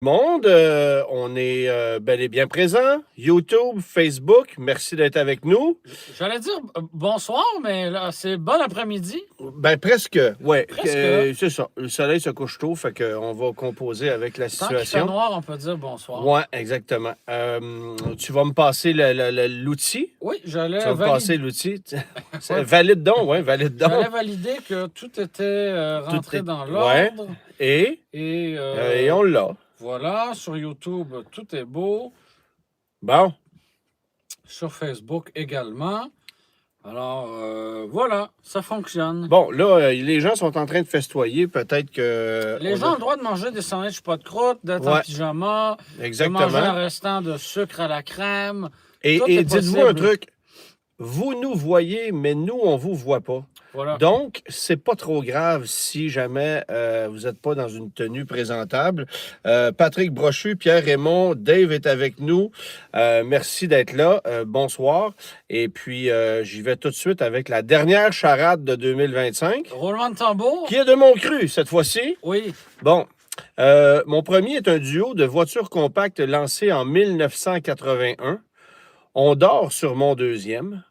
Monde, on est bel et bien présent. YouTube, Facebook, merci d'être avec nous. J'allais dire bonsoir, mais là, c'est bon après-midi. Ben presque, ouais. Presque. C'est ça. Le soleil se couche tôt, fait qu'on va composer avec la Tant qu'il fait situation. noir, on peut dire bonsoir. Ouais, exactement. Tu vas me passer l'outil. Oui, Tu j'allais vas me passer valider. l'outil. Valide donc, ouais, valide J'allais donc. valider que tout était rentré dans Ouais. l'ordre. Et Et on l'a. voilà, sur YouTube, tout est beau. Bon. Sur Facebook également. Alors, voilà, ça fonctionne. Bon, là, les gens sont en train de festoyer. Peut-être que. Les gens ont le droit de manger des sandwichs pas de croûte, d'être en Ouais, pyjama, de manger exactement. un restant de sucre à la crème. Tout Et est dites-vous un possible. truc. Vous nous voyez, mais nous, on vous voit pas. Voilà. Donc, c'est pas trop grave si jamais vous n'êtes pas dans une tenue présentable. Patrick Brochu, Pierre Raymond, Dave est avec nous. Merci d'être là. Bonsoir. Et puis, j'y vais tout de suite avec la dernière charade de 2025, Roulement de tambour? qui est de mon cru cette fois-ci. Oui. Bon. Mon premier est un duo de voitures compactes lancé en 1981. On dort sur mon deuxième.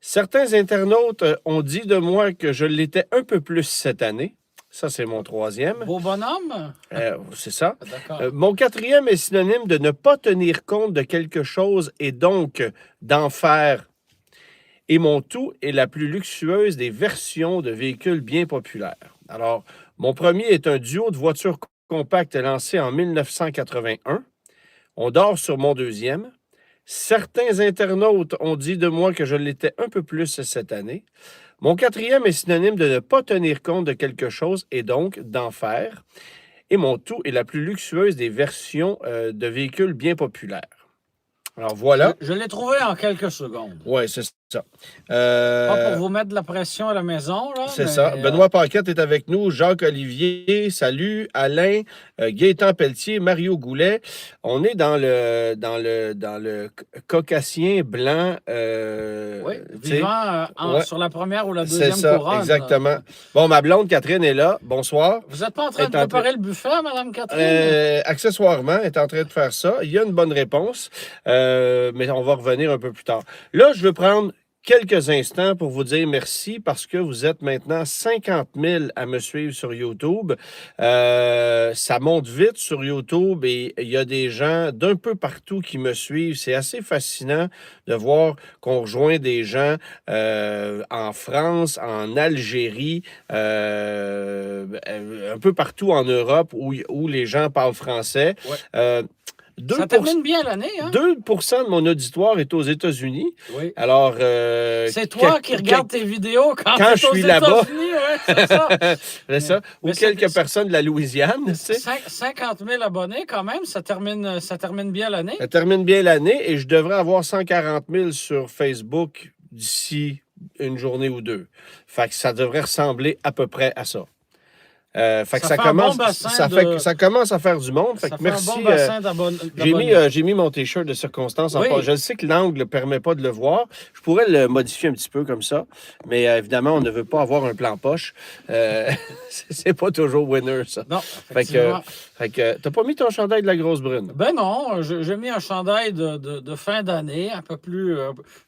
Certains internautes ont dit de moi que je l'étais un peu plus cette année. Ça, c'est mon troisième. Beau bonhomme? C'est ça. D'accord. Mon quatrième est synonyme de ne pas tenir compte de quelque chose et donc d'en faire. Et mon tout est la plus luxueuse des versions de véhicules bien populaires. Alors, mon premier est un duo de voitures compactes lancé en 1981. On dort sur mon deuxième. Certains internautes ont dit de moi que je l'étais un peu plus cette année. Mon quatrième est synonyme de ne pas tenir compte de quelque chose et donc d'en faire. Et mon tout est la plus luxueuse des versions de véhicules bien populaires. Alors voilà. Je l'ai trouvé en quelques secondes. Oui, c'est ça. Pas pour vous mettre de la pression à la maison, là. C'est mais, ça. Benoît Paquette est avec nous. Jacques-Olivier, salut. Alain, Gaétan Pelletier, Mario Goulet. On est dans le caucasien blanc. oui, tu sais. vivant Ouais. sur la première ou la C'est deuxième ça, couronne. exactement. Bon, ma blonde Catherine est là. Bonsoir. Vous n'êtes pas en train de Est en préparer le buffet, Mme Catherine? Accessoirement, elle est en train de faire ça. Il y a une bonne réponse, mais on va revenir un peu plus tard. Là, je veux prendre quelques instants pour vous dire merci parce que vous êtes maintenant 50 000 à me suivre sur YouTube. Ça monte vite sur YouTube et il y a des gens d'un peu partout qui me suivent. C'est assez fascinant de voir qu'on rejoint des gens en France, en Algérie, un peu partout en Europe où les gens parlent français. Ouais. 2 Ça termine bien l'année, hein? 2 de mon auditoire est aux États-Unis. Oui. Alors, c'est toi qui regardes tes vidéos quand je suis là-bas. Ouais, c'est ça. C'est ça. Ou quelques personnes de la Louisiane. Tu sais. 50 000 abonnés, quand même, ça termine bien l'année. Ça termine bien l'année et je devrais avoir 140 000 sur Facebook d'ici une journée ou deux. Fait que ça devrait ressembler à peu près à ça. Fait que ça commence, ça commence à faire du monde. Fait que merci. Un bon bassin j'ai mis mon t-shirt de circonstance en Oui. Je sais que l'angle ne permet pas de le voir. Je pourrais le modifier un petit peu comme ça. Mais évidemment, on ne veut pas avoir un plan poche. C'est pas toujours winner, ça. Non, fait que t'as pas mis ton chandail de la grosse brune? Ben non, j'ai mis un chandail de fin d'année, un peu plus...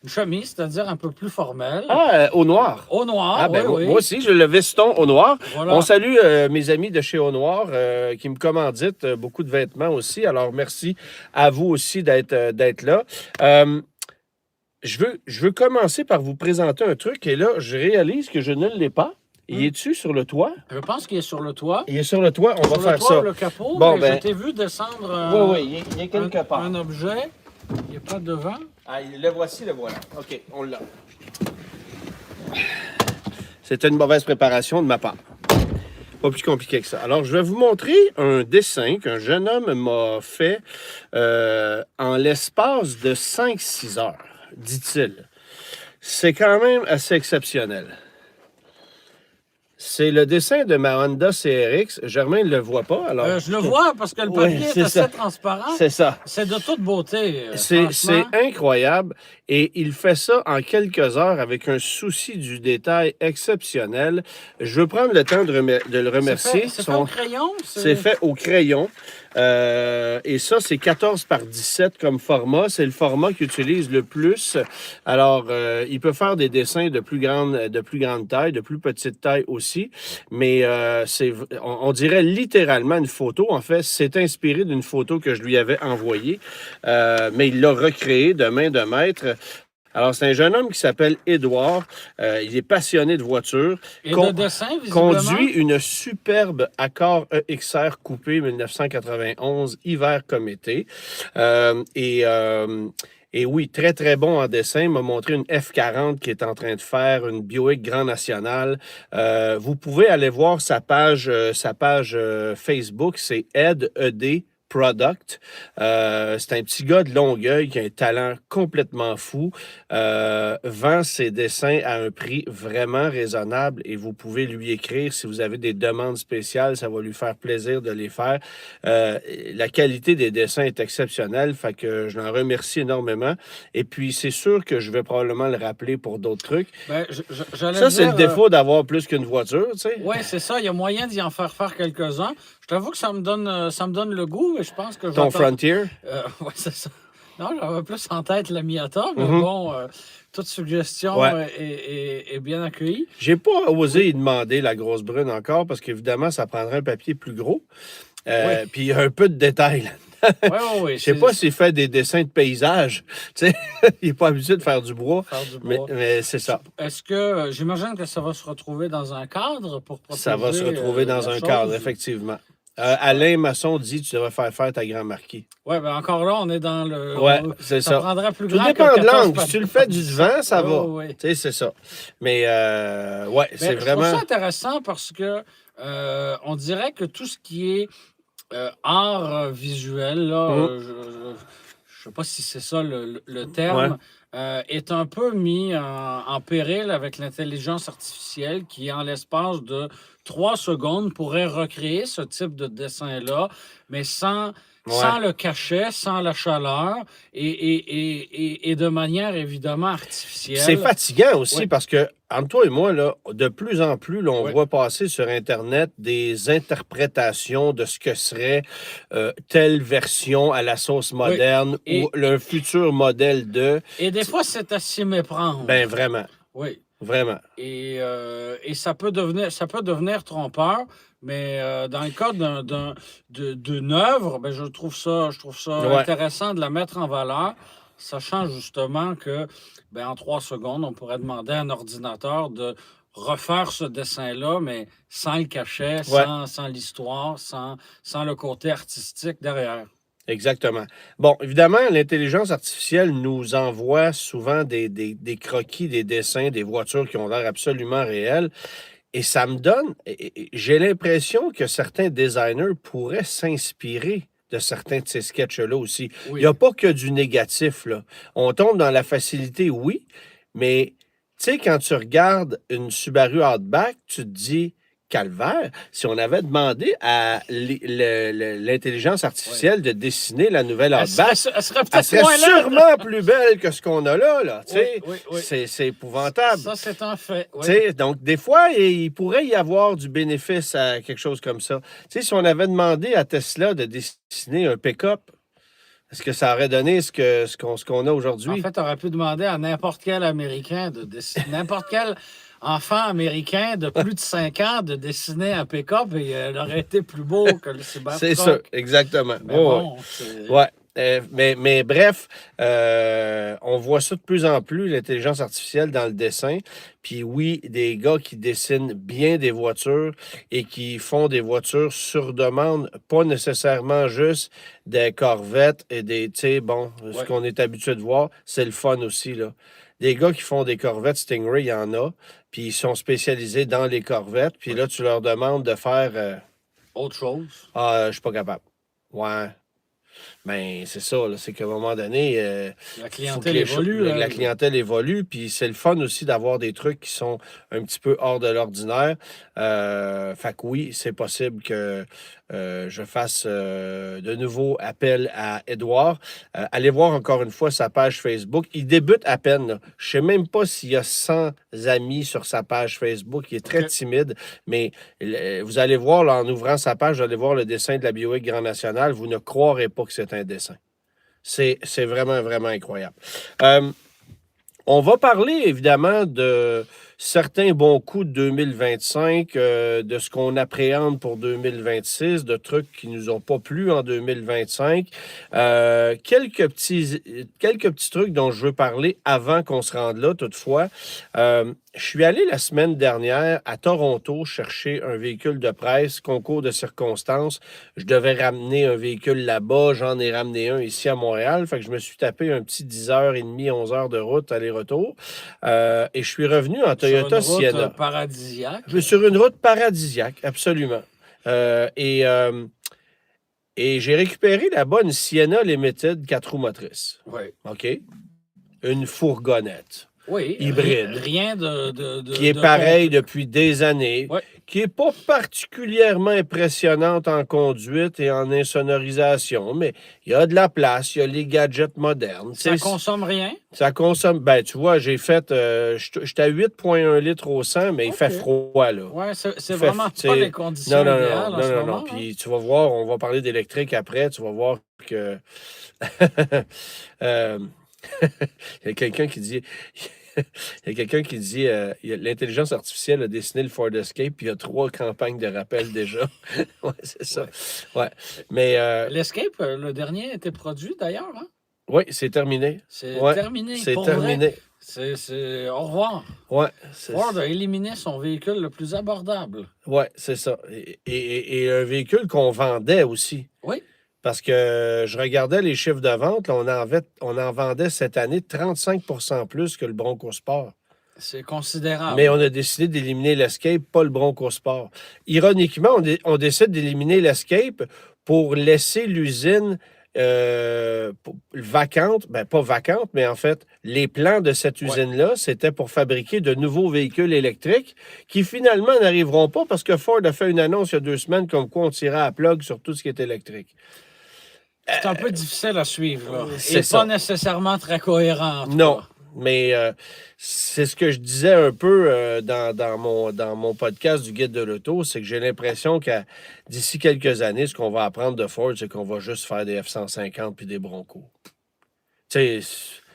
une chemise, c'est-à-dire un peu plus formelle. Ah, au noir. Au noir, Ah, ben, oui. Moi aussi, j'ai le veston au noir. Voilà. On salue mes amis de chez Au Noir qui me commanditent beaucoup de vêtements aussi. Alors, merci à vous aussi d'être là. Je veux commencer par vous présenter un truc et là, je réalise que je ne l'ai pas. Il est-tu sur le toit? Je pense qu'il est sur le toit. Il est sur le toit, on va faire ça. Sur le capot, bon, je t'ai vu descendre oui, il est quelque part. Un objet. Il n'est pas devant. Ah, le voici, le voilà. OK, on l'a. C'était une mauvaise préparation de ma part. Pas plus compliqué que ça. Alors, je vais vous montrer un dessin qu'un jeune homme m'a fait en l'espace de 5-6 heures, dit-il. C'est quand même assez exceptionnel. C'est le dessin de ma Honda CRX. Germain ne le voit pas, alors... Je le vois parce que le Oui, papier c'est est assez ça. transparent. C'est ça. C'est de toute beauté, C'est franchement. incroyable et il fait ça en quelques heures avec un souci du détail exceptionnel. Je veux prendre le temps de le remercier. C'est fait au crayon? C'est fait au crayon. Et ça, c'est 14 par 17 comme format. C'est le format qu'il utilise le plus. Alors, il peut faire des dessins de plus grande taille, de plus petite taille aussi. Mais on dirait littéralement une photo. En fait, c'est inspiré d'une photo que je lui avais envoyée. Mais il l'a recréé de main de maître. Alors, c'est un jeune homme qui s'appelle Édouard. Il est passionné de voitures. Et de dessin, visiblement. Conduit une superbe Accord EXR coupé 1991, hiver comme été. Et oui, très, très bon en dessin. Il m'a montré une F40 qui est en train de faire, une Buick Grand National. Vous pouvez aller voir sa page Facebook, c'est Ed ED Product. C'est un petit gars de Longueuil qui a un talent complètement fou, vend ses dessins à un prix vraiment raisonnable et vous pouvez lui écrire si vous avez des demandes spéciales, ça va lui faire plaisir de les faire. La qualité des dessins est exceptionnelle, fait que je l'en remercie énormément. Et puis, c'est sûr que je vais probablement le rappeler pour d'autres trucs. Ben, j'allais Ça, c'est dire, le défaut d'avoir plus qu'une voiture, tu sais. Oui, c'est ça. Il y a moyen d'y en faire quelques-uns. Je t'avoue que ça me donne le goût, et je pense que je Ton vais Frontier. Oui, c'est ça. Non, j'avais plus en tête la Miata, mais Mhm. bon, toute suggestion Ouais. est bien accueillie. J'ai pas osé y demander la grosse brune encore parce qu'évidemment, ça prendrait un papier plus gros. Oui, Puis il y a un peu de détails là. oui, oui. Je sais pas s'il fait des dessins de paysage. Tu sais, il n'est pas habitué de faire du bois, Faire du mais, bois. mais c'est ça. Est-ce que j'imagine que ça va se retrouver dans un cadre pour protéger Ça va se retrouver dans la un chose? cadre, effectivement. Alain Masson dit tu devrais faire ta grand marquis. Oui, ben encore là, on est dans le. Ouais, c'est Ça ça. prendrait plus Tout grand dépend que de 14 l'angle. Si tu le fais du devant, ça va. Oui. Tu sais, c'est ça. Mais ouais, c'est Je trouve vraiment. ça intéressant parce que on dirait que tout ce qui est art visuel, là, Mhm. je ne sais pas si c'est ça le Ouais. terme, est un peu mis en péril avec l'intelligence artificielle qui, en l'espace de 3 secondes, pourrait recréer ce type de dessin-là, mais sans Ouais. le cachet, sans la chaleur et de manière évidemment Puis c'est artificielle. fatigant aussi Oui, parce que, entre toi et moi, là, de plus en plus, là, on oui, voit passer sur Internet des interprétations de ce que serait telle version à la sauce oui. moderne ou Et, le futur modèle de. et des fois, c'est à s'y méprendre. Ben vraiment, Oui. vraiment. Et ça peut devenir trompeur, mais dans le cas d'une œuvre, ben, je trouve ça Ouais, intéressant de la mettre en valeur, sachant justement que ben, en 3 secondes, on pourrait demander à un ordinateur de refaire ce dessin-là, mais sans le cachet, ouais, sans l'histoire, sans le côté artistique derrière. exactement. Bon, évidemment, l'intelligence artificielle nous envoie souvent des croquis, des dessins, des voitures qui ont l'air absolument réelles. Et ça me donne, j'ai l'impression que certains designers pourraient s'inspirer de certains de ces sketchs-là aussi. Il n'y Oui. a pas que du négatif, là. On tombe dans la facilité, oui, mais tu sais, quand tu regardes une Subaru Outback, tu te dis, calvaire, si on avait demandé à l'intelligence Oui. artificielle de dessiner la nouvelle Elle serait, Outback, elle serait elle peut-être serait moins laide. sûrement plus belle que ce qu'on a là, tu Oui, sais. oui, oui. C'est épouvantable. Ça, c'est un fait. Oui. Tu sais, donc, des fois, il pourrait y avoir du bénéfice à quelque chose comme ça. Tu sais, si on avait demandé à Tesla de dessiner un pick-up, est-ce que ça aurait donné ce qu'on a En aujourd'hui? fait, tu aurais pu demander à n'importe quel Américain de dessiner, n'importe quel enfant américain de plus de 5 ans de dessiner un pick-up et il aurait été plus beau que le C'est ça, Cybertruck. exactement. Mais Ouais, bon, ouais. Mais bref, on voit ça de plus en plus, l'intelligence artificielle dans le dessin. Puis oui, des gars qui dessinent bien des voitures et qui font des voitures sur demande, pas nécessairement juste des Corvettes et des, tu sais, bon, ce ouais, qu'on est habitué de voir, c'est le fun aussi, là. Des gars qui font des Corvettes Stingray, il y en a, puis ils sont spécialisés dans les Corvettes. Puis ouais. là, tu leur demandes de faire Autre chose. je suis pas capable. Ouais. Ben, c'est ça, là, c'est qu'à un moment donné, La faut que clientèle évolue. la clientèle évolue, puis c'est le fun aussi d'avoir des trucs qui sont un petit peu hors de l'ordinaire. Fait que oui, c'est possible que je fasse de nouveau appel à Édouard. Allez voir encore une fois sa page Facebook. Il débute à peine, là. Je sais même pas s'il y a 100 amis sur sa page Facebook. Il est très OK. timide, mais vous allez voir, là, en ouvrant sa page, vous allez voir le dessin de la Buick Grand National. Vous ne croirez pas que c'est un dessin. C'est vraiment, vraiment incroyable. Euh, on va parler évidemment de certains bons coups de 2025, de ce qu'on appréhende pour 2026, de trucs qui nous ont pas plu en 2025. Quelques petits trucs dont je veux parler avant qu'on se rende là, toutefois. Je suis allé la semaine dernière à Toronto chercher un véhicule de presse, concours de circonstances. Je devais ramener un véhicule là-bas, j'en ai ramené un ici à Montréal. Fait que je me suis tapé un petit 10h30, 11 heures de route aller-retour. Et je suis revenu en Toyota Sur une route Sienna. paradisiaque. Sur une route paradisiaque, absolument. Et j'ai récupéré là-bas une Sienna Limited 4 roues motrices. Oui. OK? Une fourgonnette. Oui. Hybride. Rien de Qui est pareil depuis des années, Ouais. qui n'est pas particulièrement impressionnante en conduite et en insonorisation, mais il y a de la place, il y a les gadgets modernes. Ça Tu sais, consomme rien. ça consomme. Ben, tu vois, j'ai fait. J'étais à 8,1 litres au 100, mais il fait OK. froid, là. Oui, c'est Il fait- vraiment tu pas sais, les conditions idéales en ce moment. hein. Puis tu vas voir, on va parler d'électrique après, tu vas voir que. Euh, il y a quelqu'un qui dit. Il y a quelqu'un qui dit l'intelligence artificielle a dessiné le Ford Escape, puis il y a 3 campagnes de rappel déjà. Ouais, c'est ça. Ouais. Mais L'Escape, le dernier, a été produit d'ailleurs. Hein? oui, c'est terminé. C'est Ouais, terminé. c'est Pour terminé. vrai, au revoir. Ouais, Ford a éliminé son véhicule le plus abordable. ouais, c'est ça. Et un véhicule qu'on vendait aussi. Oui. Parce que je regardais les chiffres de vente, là, on en vendait cette année 35 plus que le Bronco Sport. C'est considérable. Mais on a décidé d'éliminer l'Escape, pas le Bronco Sport. Ironiquement, on décide d'éliminer l'Escape pour laisser l'usine vacante. Ben, pas vacante, mais en fait, les plans de cette Ouais. usine-là, c'était pour fabriquer de nouveaux véhicules électriques qui finalement n'arriveront pas parce que Ford a fait une annonce il y a 2 semaines comme quoi on tirait à plug sur tout ce qui est électrique. C'est un peu difficile à suivre. Là. c'est Et ça. pas nécessairement très cohérent. en tout Non, cas. mais c'est ce que je disais un peu dans mon podcast du Guide de l'auto, c'est que j'ai l'impression que d'ici quelques années, ce qu'on va apprendre de Ford, c'est qu'on va juste faire des F-150 puis des Broncos. Tu sais,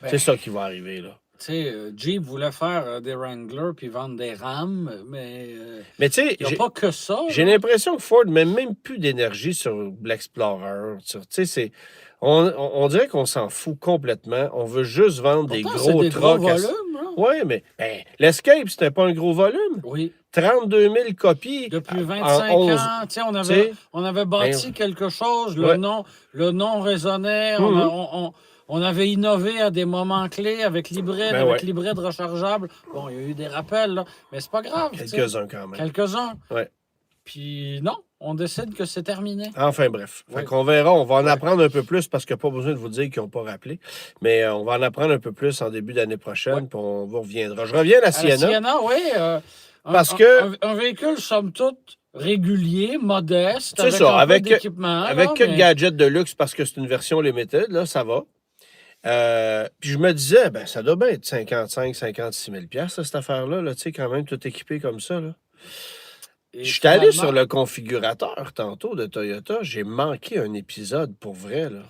Ben. c'est ça qui va arriver, là. Tu sais, Jeep voulait faire des Wrangler puis vendre des Ram, mais Mais tu sais, il n'y a pas que ça. j'ai là. l'impression que Ford ne met même plus d'énergie sur l'Explorer. Tu sais, on dirait qu'on s'en fout complètement. On veut juste vendre des Pourtant, c'est gros des gros trucks. volumes. Là. Oui, mais l'Escape, c'était pas un gros volume. Oui. 32 000 copies. Depuis en 25 11. ans, tu sais, Tu sais, on avait bâti quelque chose, Ouais. le nom résonnait, on avait innové à des moments clés avec l'hybride, Ben ouais. l'hybride rechargeable. Bon, il y a eu des rappels, là, mais c'est pas grave. tu sais. Quelques-uns quand même. Quelques-uns. Ouais. Puis non, on décide que c'est terminé. Enfin bref. Fait Oui. qu'on verra, on va en Ouais. apprendre un peu plus parce qu'il n'y a pas besoin de vous dire qu'ils n'ont pas rappelé. Mais on va en apprendre un peu plus en début d'année prochaine, Ouais. puis on vous reviendra. Je reviens à la À la Sienna. Sienna, oui. Parce que- un véhicule, somme toute, régulier, modeste, C'est avec ça, un avec- peu d'équipement. Avec là, quelques mais- gadgets de luxe parce que c'est une version limited, là, ça va. Puis je me disais, ben ça doit bien être 55 56 000 $, cette affaire-là, là, tu sais, quand même, tout équipé comme ça. Là. Et Je suis allé finalement, sur le configurateur tantôt de Toyota, j'ai manqué un épisode pour vrai, là.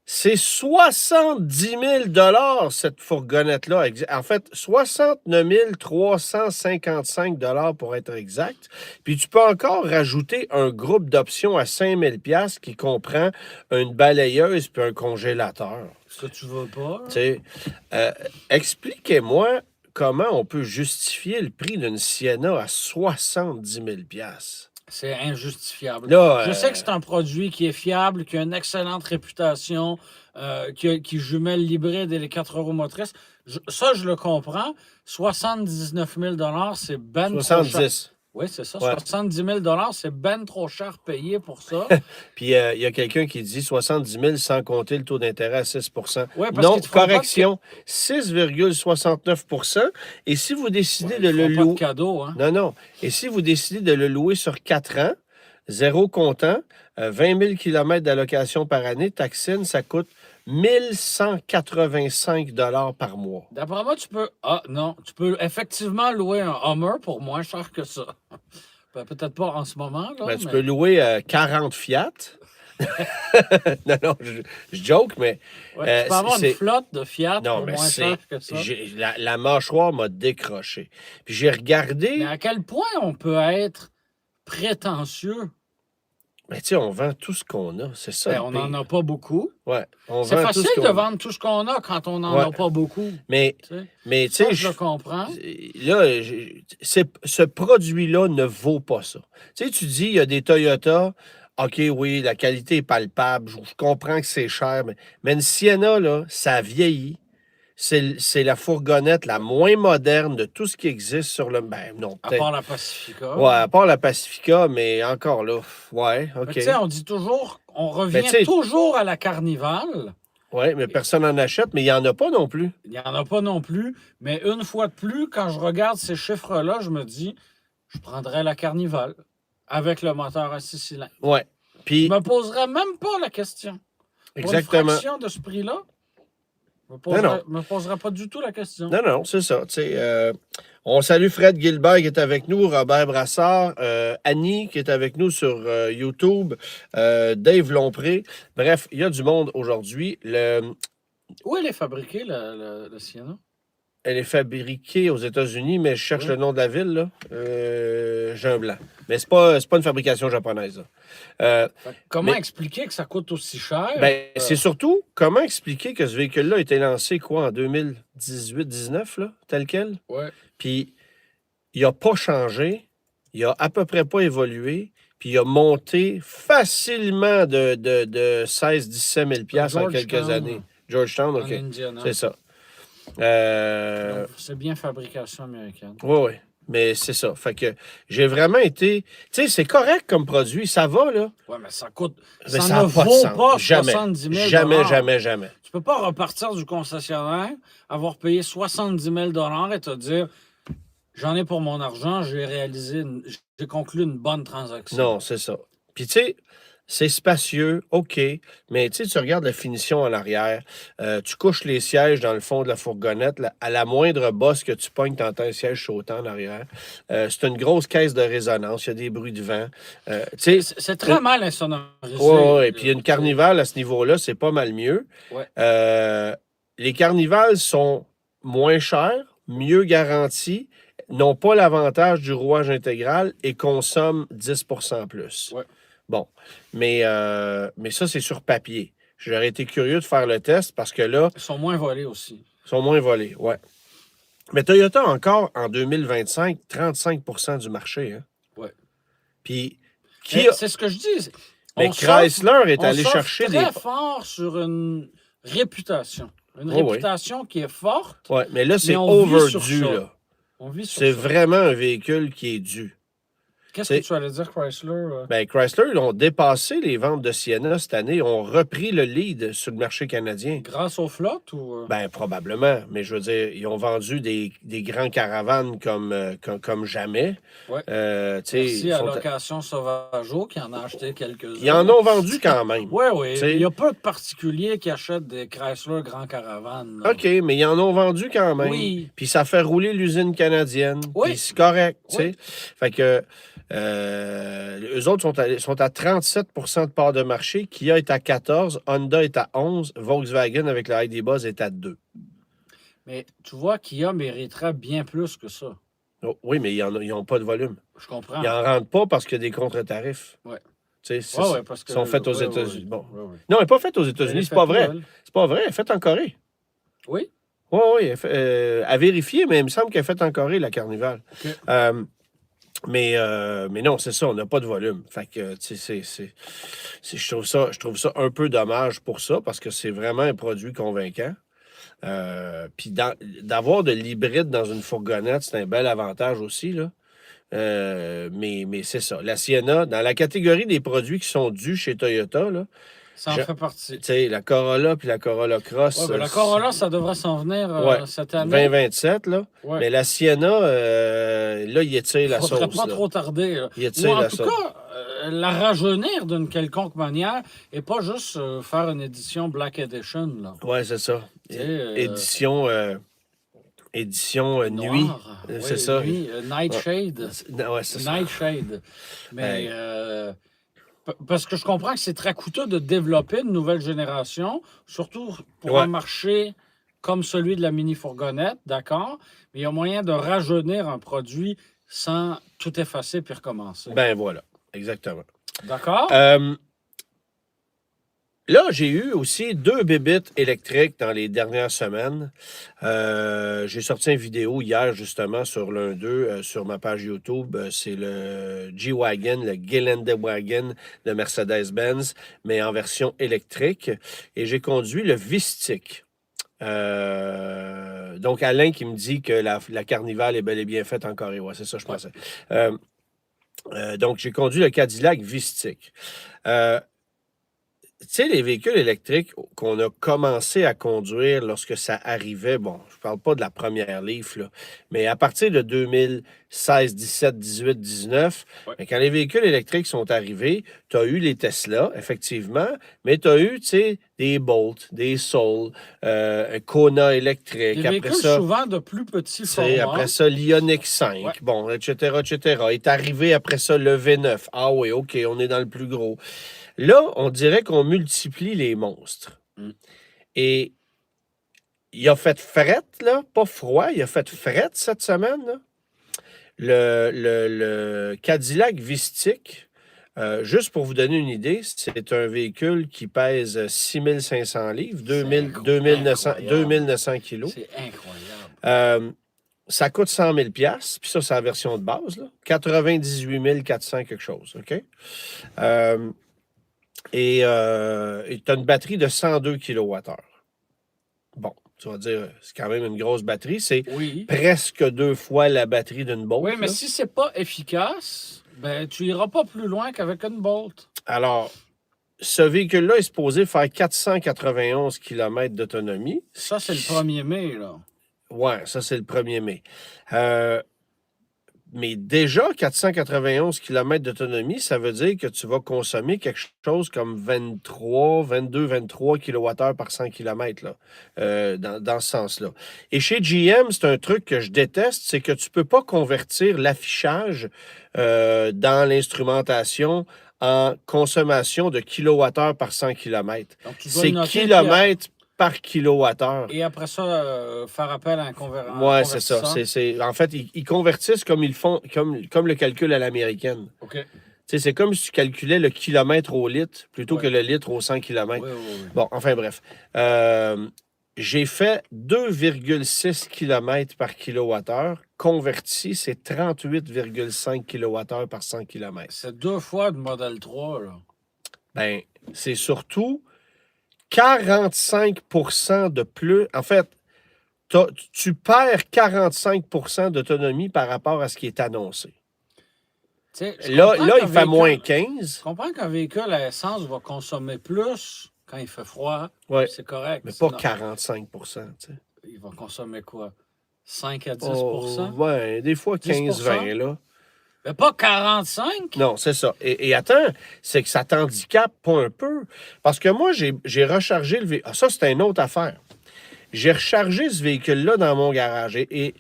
C'est 70 000 cette fourgonnette-là. En fait, 69 355 pour être exact. Puis tu peux encore rajouter un groupe d'options à 5 000 qui comprend une balayeuse puis un congélateur. ce que tu veux pas. là. Tu sais, expliquez-moi comment on peut justifier le prix d'une Sienna à 70 000 C'est injustifiable. Là, Je sais que c'est un produit qui est fiable, qui a une excellente réputation, qui jumelle l'hybride et les 4 roues motrices. Ça, je le comprends. 79 000 c'est ben trop cher. 70. Oui, c'est ça. Ouais. 70 000 c'est ben trop cher payé pour ça. Puis il y a quelqu'un qui dit 70 000 sans compter le taux d'intérêt à 6 Oui, parce Non, qu'ils ne te feront pas de, correction, 6,69 Et si vous décidez ouais, de ils te le feront pas de louer... cadeau, hein. Non. Et si vous décidez de le louer sur 4 ans, zéro comptant, 20 000 km d'allocation par année, taxine, ça coûte 1185 par mois. D'après moi, tu peux. Ah, non. Tu peux effectivement louer un Hummer pour moins cher que ça. Peut-être pas en ce moment, là, Ben, tu peux mais. louer 40 Fiat. Non, je joke, mais Ouais, tu peux avoir une c'est... flotte de Fiat Non, pour mais moins cher que ça. La mâchoire m'a décroché. Puis j'ai Mais regardé, à quel point on peut être prétentieux? mais tu sais, on vend tout ce qu'on a. C'est ça Ben, le on n'en a pire. pas beaucoup. Ouais, on C'est vend tout facile ce de qu'on a. vendre tout ce qu'on a quand on n'en Ouais, a pas beaucoup. mais, Tu sais. mais tu Ça, sais, je le comprends. là, ce produit-là ne vaut pas ça. Tu sais, tu dis, il y a des Toyota, OK, oui, la qualité est palpable, je comprends que c'est cher, mais une Sienna, là, ça vieillit. C'est la fourgonnette la moins moderne de tout ce qui existe sur le... Ben non, À peut-être. part la Pacifica. Ouais, à part la Pacifica, mais encore là, ouais, Fait OK. que, tu sais, on dit toujours, on Ben, revient tu sais, toujours à la Carnival. ouais, mais personne n'en achète, mais il n'y en a pas non plus. Il n'y en a pas non plus. Mais une fois de plus, quand je regarde ces chiffres-là, je me dis, je prendrais la Carnival avec le moteur à 6 cylindres. Ouais. Je Puis, me poserais même pas la question. Pour une exactement. fraction de ce prix-là, je Non. me poserais pas du tout la question. Non, c'est ça. Tu sais, on salue Fred Gilbert qui est avec nous, Robert Brassard, Annie qui est avec nous sur YouTube, Dave Lompré. Bref, il y a du monde aujourd'hui. Où elle est fabriquée, la Sienna? Elle est fabriquée aux États-Unis, mais je cherche Oui. le nom de la ville, là. J'ai un blanc. Mais c'est pas une fabrication japonaise, là. Fait que comment Mais- expliquer que ça coûte aussi cher? Ben, c'est surtout comment expliquer que ce véhicule-là a été lancé, quoi, en 2018-19, là, tel quel? Ouais. Puis, il n'a pas changé, il a à peu près pas évolué, puis il a monté facilement de 16-17 000 piastres en quelques Georgetown, années. Georgetown, en OK. Indiana. C'est ça. Donc, c'est bien fabrication américaine. Oui. Mais c'est ça. Fait que j'ai vraiment été. Tu sais, c'est correct comme produit, ça va, là. Ouais, mais ça coûte. Mais Ça ça ne a pas de vaut sens. pas Jamais. 70 000 Jamais. Tu peux pas repartir du concessionnaire, avoir payé 70 000 et te dire j'en ai pour mon argent, j'ai conclu une bonne transaction. Non, c'est ça. Puis, tu sais, c'est spacieux, OK, mais tu sais, tu regardes la finition en arrière, tu couches les sièges dans le fond de la fourgonnette, là, à la moindre bosse que tu pognes, tu entends un siège sautant en arrière. C'est une grosse caisse de résonance, il y a des bruits de vent. Tu sais, C'est très mal insonorisé. ouais, et puis une Carnival à ce niveau-là, c'est pas mal mieux. Ouais. Les Carnivals sont moins chers, mieux garantis, n'ont pas l'avantage du rouage intégral et consomment 10 plus. Ouais. Bon, mais ça, c'est sur papier. J'aurais été curieux de faire le test parce que là, Ils sont moins volés aussi. ils sont moins volés, ouais. Mais Toyota a encore, en 2025, 35 du marché. Hein? Ouais. Puis, C'est ce que je dis. Mais On Chrysler est on allé surfe chercher très des... fort sur une réputation. Une Oh, oui. réputation qui est forte. Ouais, mais là, c'est Mais on vit sur overdue, ça. là. On vit sur C'est ça. vraiment un véhicule qui est dû. Qu'est-ce que tu allais dire, Chrysler? Ben, Chrysler, ils ont dépassé les ventes de Sienna cette année, ont repris le lead sur le marché canadien. Grâce aux flottes ou... Ben, probablement. Mais je veux dire, ils ont vendu des grands caravanes comme jamais. Ouais. Tu sais, Merci ils à sont- Location Sauvageau qui en a acheté quelques-uns. Ils en ont vendu quand même. Oui. T'sais. Il y a peu de particuliers qui achètent des Chrysler Grand Caravane. là. OK, mais ils en ont vendu quand même. Oui. Puis ça fait rouler l'usine canadienne. Oui. Puis c'est correct, tu sais. Oui. Fait que eux autres sont à 37 de part de marché. Kia est à 14, Honda est à 11, Volkswagen avec le ID Buzz est à 2. Mais tu vois, Kia mériterait bien plus que ça. Oh, oui, mais ils n'ont pas de volume. Je comprends. Ils n'en rentrent pas parce qu'il y a des contre-tarifs. Ouais. Tu sais, Ouais, parce que... ils sont faits aux ouais, États-Unis. ouais. Bon. Ouais. Non, elle n'est pas faite aux Elle États-Unis, est c'est pas faite vrai. où, elle? C'est pas vrai, elle est faite en Corée. Oui? Oui, à vérifier, mais il me semble qu'elle est faite en Corée, la Carnival. OK. Mais non, c'est ça, on n'a pas de volume. Fait que, tu sais, je trouve ça un peu dommage pour ça, parce que c'est vraiment un produit convaincant. Puis d'avoir de l'hybride dans une fourgonnette, c'est un bel avantage aussi, là. Mais c'est ça. La Sienna, dans la catégorie des produits qui sont dus chez Toyota, là, Ça en je- fait partie. tu sais, la Corolla puis la Corolla Cross, Ouais, ben, la Corolla, ça devrait s'en venir ouais, cette année. 2027, là. Ouais. Mais la Sienna, là, il étire la Faudrait sauce. pas Là. trop tarder. Là. Il Ou étire en la tout sauce. cas, la rajeunir d'une quelconque manière et pas juste faire une édition Black Edition. Là. Ouais, c'est ça. Tu sais, Édition nuit. noir. C'est Oui, ça. nuit, Nightshade. Ouais, c'est ça. Nightshade. Mais Hey. parce que je comprends que c'est très coûteux de développer une nouvelle génération, surtout pour Ouais. un marché comme celui de la mini-fourgonnette, d'accord? Mais il y a moyen de rajeunir un produit sans tout effacer puis recommencer. Ben voilà, exactement. D'accord? Là, j'ai eu aussi 2 bébites électriques dans les dernières semaines. J'ai sorti une vidéo hier, justement, sur l'un d'eux, sur ma page YouTube. C'est le G-Wagon, le Geländewagen de Mercedes-Benz, mais en version électrique. Et j'ai conduit le Vistik. Donc, Alain qui me dit que la Carnival est bel et bien faite en Corée. Ouais, c'est ça, je pensais. Donc, j'ai conduit le Cadillac Vistik. Tu sais, les véhicules électriques qu'on a commencé à conduire lorsque ça arrivait, bon, je parle pas de la première Leaf, là, mais à partir de 2016, 17, 18, 19, Ouais. quand les véhicules électriques sont arrivés, tu as eu les Tesla, effectivement, mais tu as eu, tu sais, des Bolt, des Soul, un Kona électrique, Des après véhicules ça... souvent de plus petits Tu sais, formats. après ça, l'Ioniq 5, Ouais. bon, etc., etc. Est arrivé après ça le V9. Ah oui, OK, on est dans le plus gros. Là, on dirait qu'on multiplie les monstres. Mm. Et il a fait fret, là, pas froid, il a fait fret cette semaine, là. Le Cadillac Vistik, juste pour vous donner une idée, c'est un véhicule qui pèse 6500 livres, 2900 kilos. C'est incroyable. Ça coûte 100 000 puis ça, c'est la version de base, là. 98 400 quelque chose, OK? Et tu as une batterie de 102 kWh. Bon, tu vas dire, c'est quand même une grosse batterie. C'est Oui. presque 2 fois la batterie d'une Bolt. Oui, mais là. si c'est pas efficace, ben tu iras pas plus loin qu'avec une Bolt. Alors, ce véhicule-là est supposé faire 491 km d'autonomie. Ça, c'est le 1er mai, là. Ouais, ça, c'est le 1er mai. Mais déjà, 491 km d'autonomie, ça veut dire que tu vas consommer quelque chose comme 23 kWh par 100 km, là, dans ce sens-là. Et chez GM, c'est un truc que je déteste, c'est que tu ne peux pas convertir l'affichage dans l'instrumentation en consommation de kilowattheure par 100 km. Donc, tu dois C'est le noter, kilomètres par kilowattheure. Et après ça, faire appel à un Oui, c'est ça. convertisseur. En fait, ils convertissent comme ils font, comme le calcul à l'américaine. OK. Tu sais, c'est comme si tu calculais le kilomètre au litre plutôt que le litre au 100 km. Oui. Bon, enfin bref. J'ai fait 2,6 km par kilowattheure. Converti, c'est 38,5 kWh par 100 km. C'est 2 fois de Model 3, là. Ben, c'est surtout 45 % de plus. En fait, tu perds 45 % d'autonomie par rapport à ce qui est annoncé. Là, il fait moins 15. Je comprends qu'un véhicule à essence va consommer plus quand il fait froid. Ouais, c'est correct. mais pas 45 %. Tu sais. Il va consommer quoi? 5 à 10 ouais, des fois 15-20, là. Mais pas 45? Non, c'est ça. Et attends, c'est que ça t'handicape pas un peu. Parce que moi, j'ai rechargé le véhicule. Ah, ça, c'est une autre affaire. J'ai rechargé ce véhicule-là dans mon garage. Et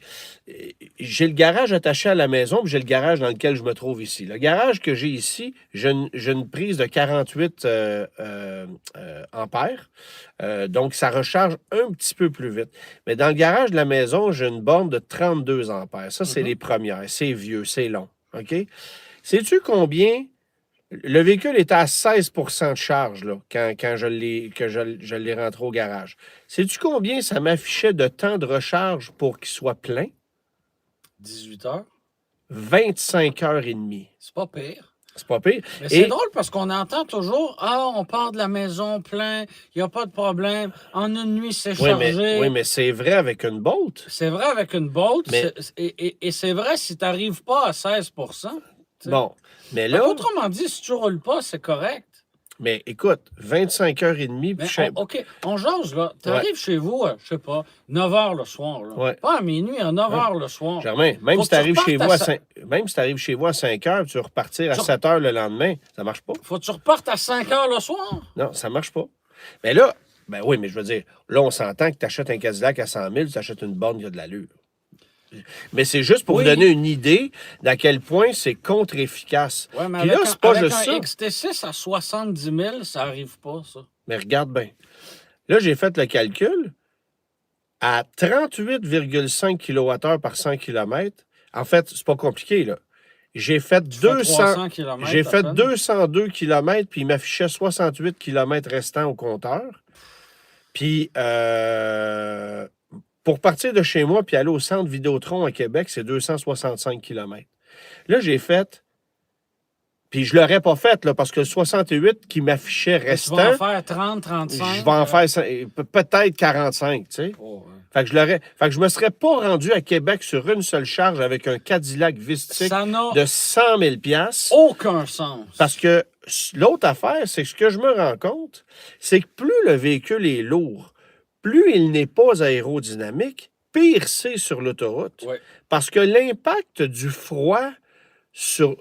j'ai le garage attaché à la maison, puis j'ai le garage dans lequel je me trouve ici. Le garage que j'ai ici, j'ai une prise de 48 ampères. Donc, ça recharge un petit peu plus vite. Mais dans le garage de la maison, j'ai une borne de 32 ampères. Ça, c'est les premières. C'est vieux, c'est long. OK? Sais-tu combien? Le véhicule était à 16 % de charge là, quand je l'ai rentré au garage. Sais-tu combien ça m'affichait de temps de recharge pour qu'il soit plein? 18 heures. 25 heures et demie. C'est pas pire. C'est pas pire. Mais c'est drôle parce qu'on entend toujours, on part de la maison plein, il n'y a pas de problème. En une nuit, c'est chargé. Oui, mais c'est vrai avec une Bolt. C'est vrai avec une Bolt. Mais- Et c'est vrai si tu n'arrives pas à 16 t'sais. Bon, mais Donc, là, autrement dit, si tu ne roules pas, c'est correct. mais écoute, 25h30, Mais puis OK, on jase, là. Tu arrives chez vous, je sais pas, 9 h le soir. Là. Ouais. Pas à minuit, à 9 h le soir. Germain, même Faut si que tu tu arrives chez vous repartes même si t'arrives chez vous à 5h, tu vas repartir à 7h le lendemain, ça marche pas. Faut que tu repartes à 5 h le soir. Non, ça marche pas. Mais là, ben oui, mais je veux dire, là, on s'entend que tu achètes un Cadillac à 100 000, tu achètes une borne qui a de l'allure. Mais c'est juste pour vous donner une idée d'à quel point c'est contre-efficace. Ouais, mais Puis avec là, c'est pas avec juste un ça. XT6 à 70 000, ça arrive pas, ça. Mais regarde bien. Là, j'ai fait le calcul. À 38,5 kWh par 100 km, en fait, c'est pas compliqué, là. J'ai fait, Tu fais 300 km j'ai à fait peine. 202 km, puis il m'affichait 68 km restants au compteur. Puis, pour partir de chez moi puis aller au centre Vidéotron à Québec, c'est 265 km. Là, j'ai fait, puis je ne l'aurais pas fait, là, parce que le 68 qui m'affichait Tu restant, vas en faire 30, 35. je vais en faire peut-être 45, tu sais. Oh, ouais. Fait que je me serais pas rendu à Québec sur une seule charge avec un Cadillac Vistique Ça n'a de 100 000 aucun sens. parce que l'autre affaire, c'est que ce que je me rends compte, c'est que plus le véhicule est lourd, plus il n'est pas aérodynamique, pire c'est sur l'autoroute. Ouais. Parce que l'impact du froid sur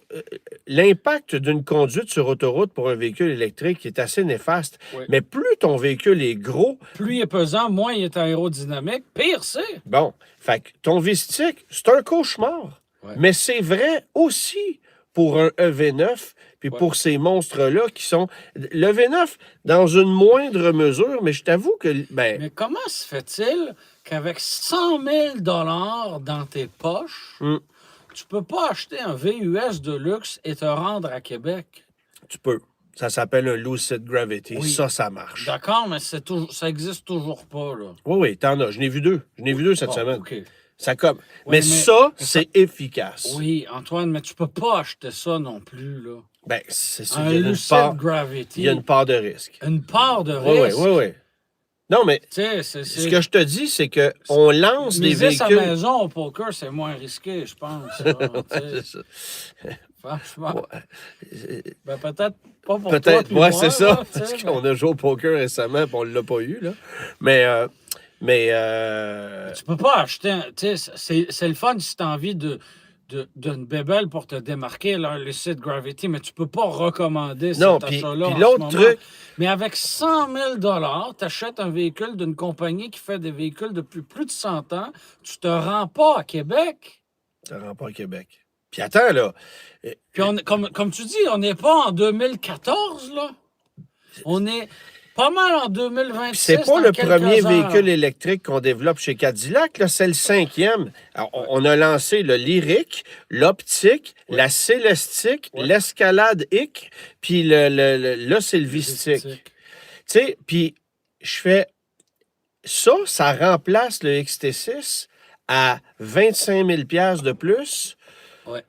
l'impact d'une conduite sur autoroute pour un véhicule électrique est assez néfaste. Oui. Mais plus ton véhicule est gros, Plus il est pesant, moins il est aérodynamique. Pire, c'est. bon, fait que ton Vistique, c'est un cauchemar. Ouais. Mais c'est vrai aussi pour un EV9, puis Ouais. pour ces monstres-là qui sont... Le V9, dans une moindre mesure, mais je t'avoue que... Ben, Mais comment se fait-il qu'avec 100 000 dans tes poches, Hmm. tu peux pas acheter un VUS de luxe et te rendre à Québec? tu peux. Ça s'appelle un Lucid Gravity. Oui. Ça marche. D'accord, mais ça existe toujours pas, là. Oui, t'en as. Je n'ai vu deux. Cette Bon, semaine. OK. Ça comme... Oui, mais ça, c'est efficace. Oui, Antoine, mais tu peux pas acheter ça non plus, là. Ben, c'est sûr. Un Il y a une Lucid part, Gravity. il y a une part de risque. Une part de Oui, risque. oui. Non, mais Tu sais, ce que je te dis, c'est qu'on lance des miser sa véhicules... maison au poker, c'est moins risqué, je pense. là, tu sais. C'est ça. Franchement. Ouais. Ben, peut-être pas pour toi. Peut-être, puis ouais, moi, c'est là, ça. tu sais, Parce mais- qu'on a joué au poker récemment et on ne l'a pas eu, là. Mais Tu peux pas acheter. Tu sais, c'est le fun si tu as envie d'une bébelle pour te démarquer, là, le site Gravity, mais tu peux pas recommander non, cet puis achat-là. en l'autre ce moment. truc, Mais avec 100 000 tu achètes un véhicule d'une compagnie qui fait des véhicules depuis plus de 100 ans, tu te rends pas à Québec. ça ne rend pas à Québec. Puis attends, là. Puis, comme tu dis, on n'est pas en 2014, là. On est pas mal en 2026. C'est pas dans le quelques premier heures. véhicule électrique qu'on développe chez Cadillac, là, c'est le 5e. Alors, on a lancé le Lyric, l'Optique, la Célestique, l'Escalade IC, puis là, c'est le Vistique. Tu sais, puis je fais ça remplace le XT6 à 25 000 $ de plus. Ouais.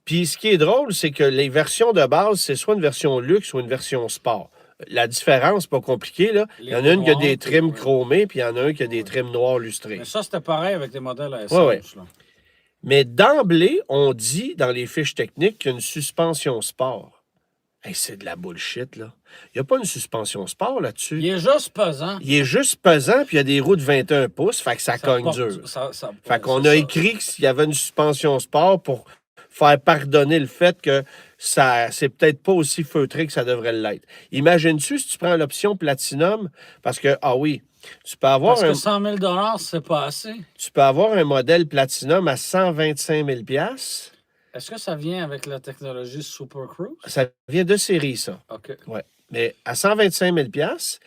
Puis ce qui est drôle, c'est que les versions de base, c'est soit une version luxe ou une version sport. La différence, pas compliquée, là. Il y en a une qui a des trims chromés, puis il y en a un qui a des trims noirs lustrés. Mais ça, c'était pareil avec les modèles à essence. Ouais. Là. Mais d'emblée, on dit dans les fiches techniques qu'il y a une suspension sport. Hey, c'est de la bullshit, là. Il n'y a pas une suspension sport là-dessus. Il est juste pesant. Il est juste pesant, puis il y a des roues de 21 pouces, fait que ça cogne porte- dur. Fait qu'on c'est a ça. écrit qu'il y avait une suspension sport pour faire pardonner le fait que ça c'est peut-être pas aussi feutré que ça devrait l'être. Imagines-tu si tu prends l'option Platinum, parce que, ah oui, tu peux avoir, Parce que 100 000 c'est pas assez. tu peux avoir un modèle Platinum à 125 000 $. Est-ce que ça vient avec la technologie Super Cruise? Ça vient de série, ça. OK. Ouais. Mais à 125 000 $,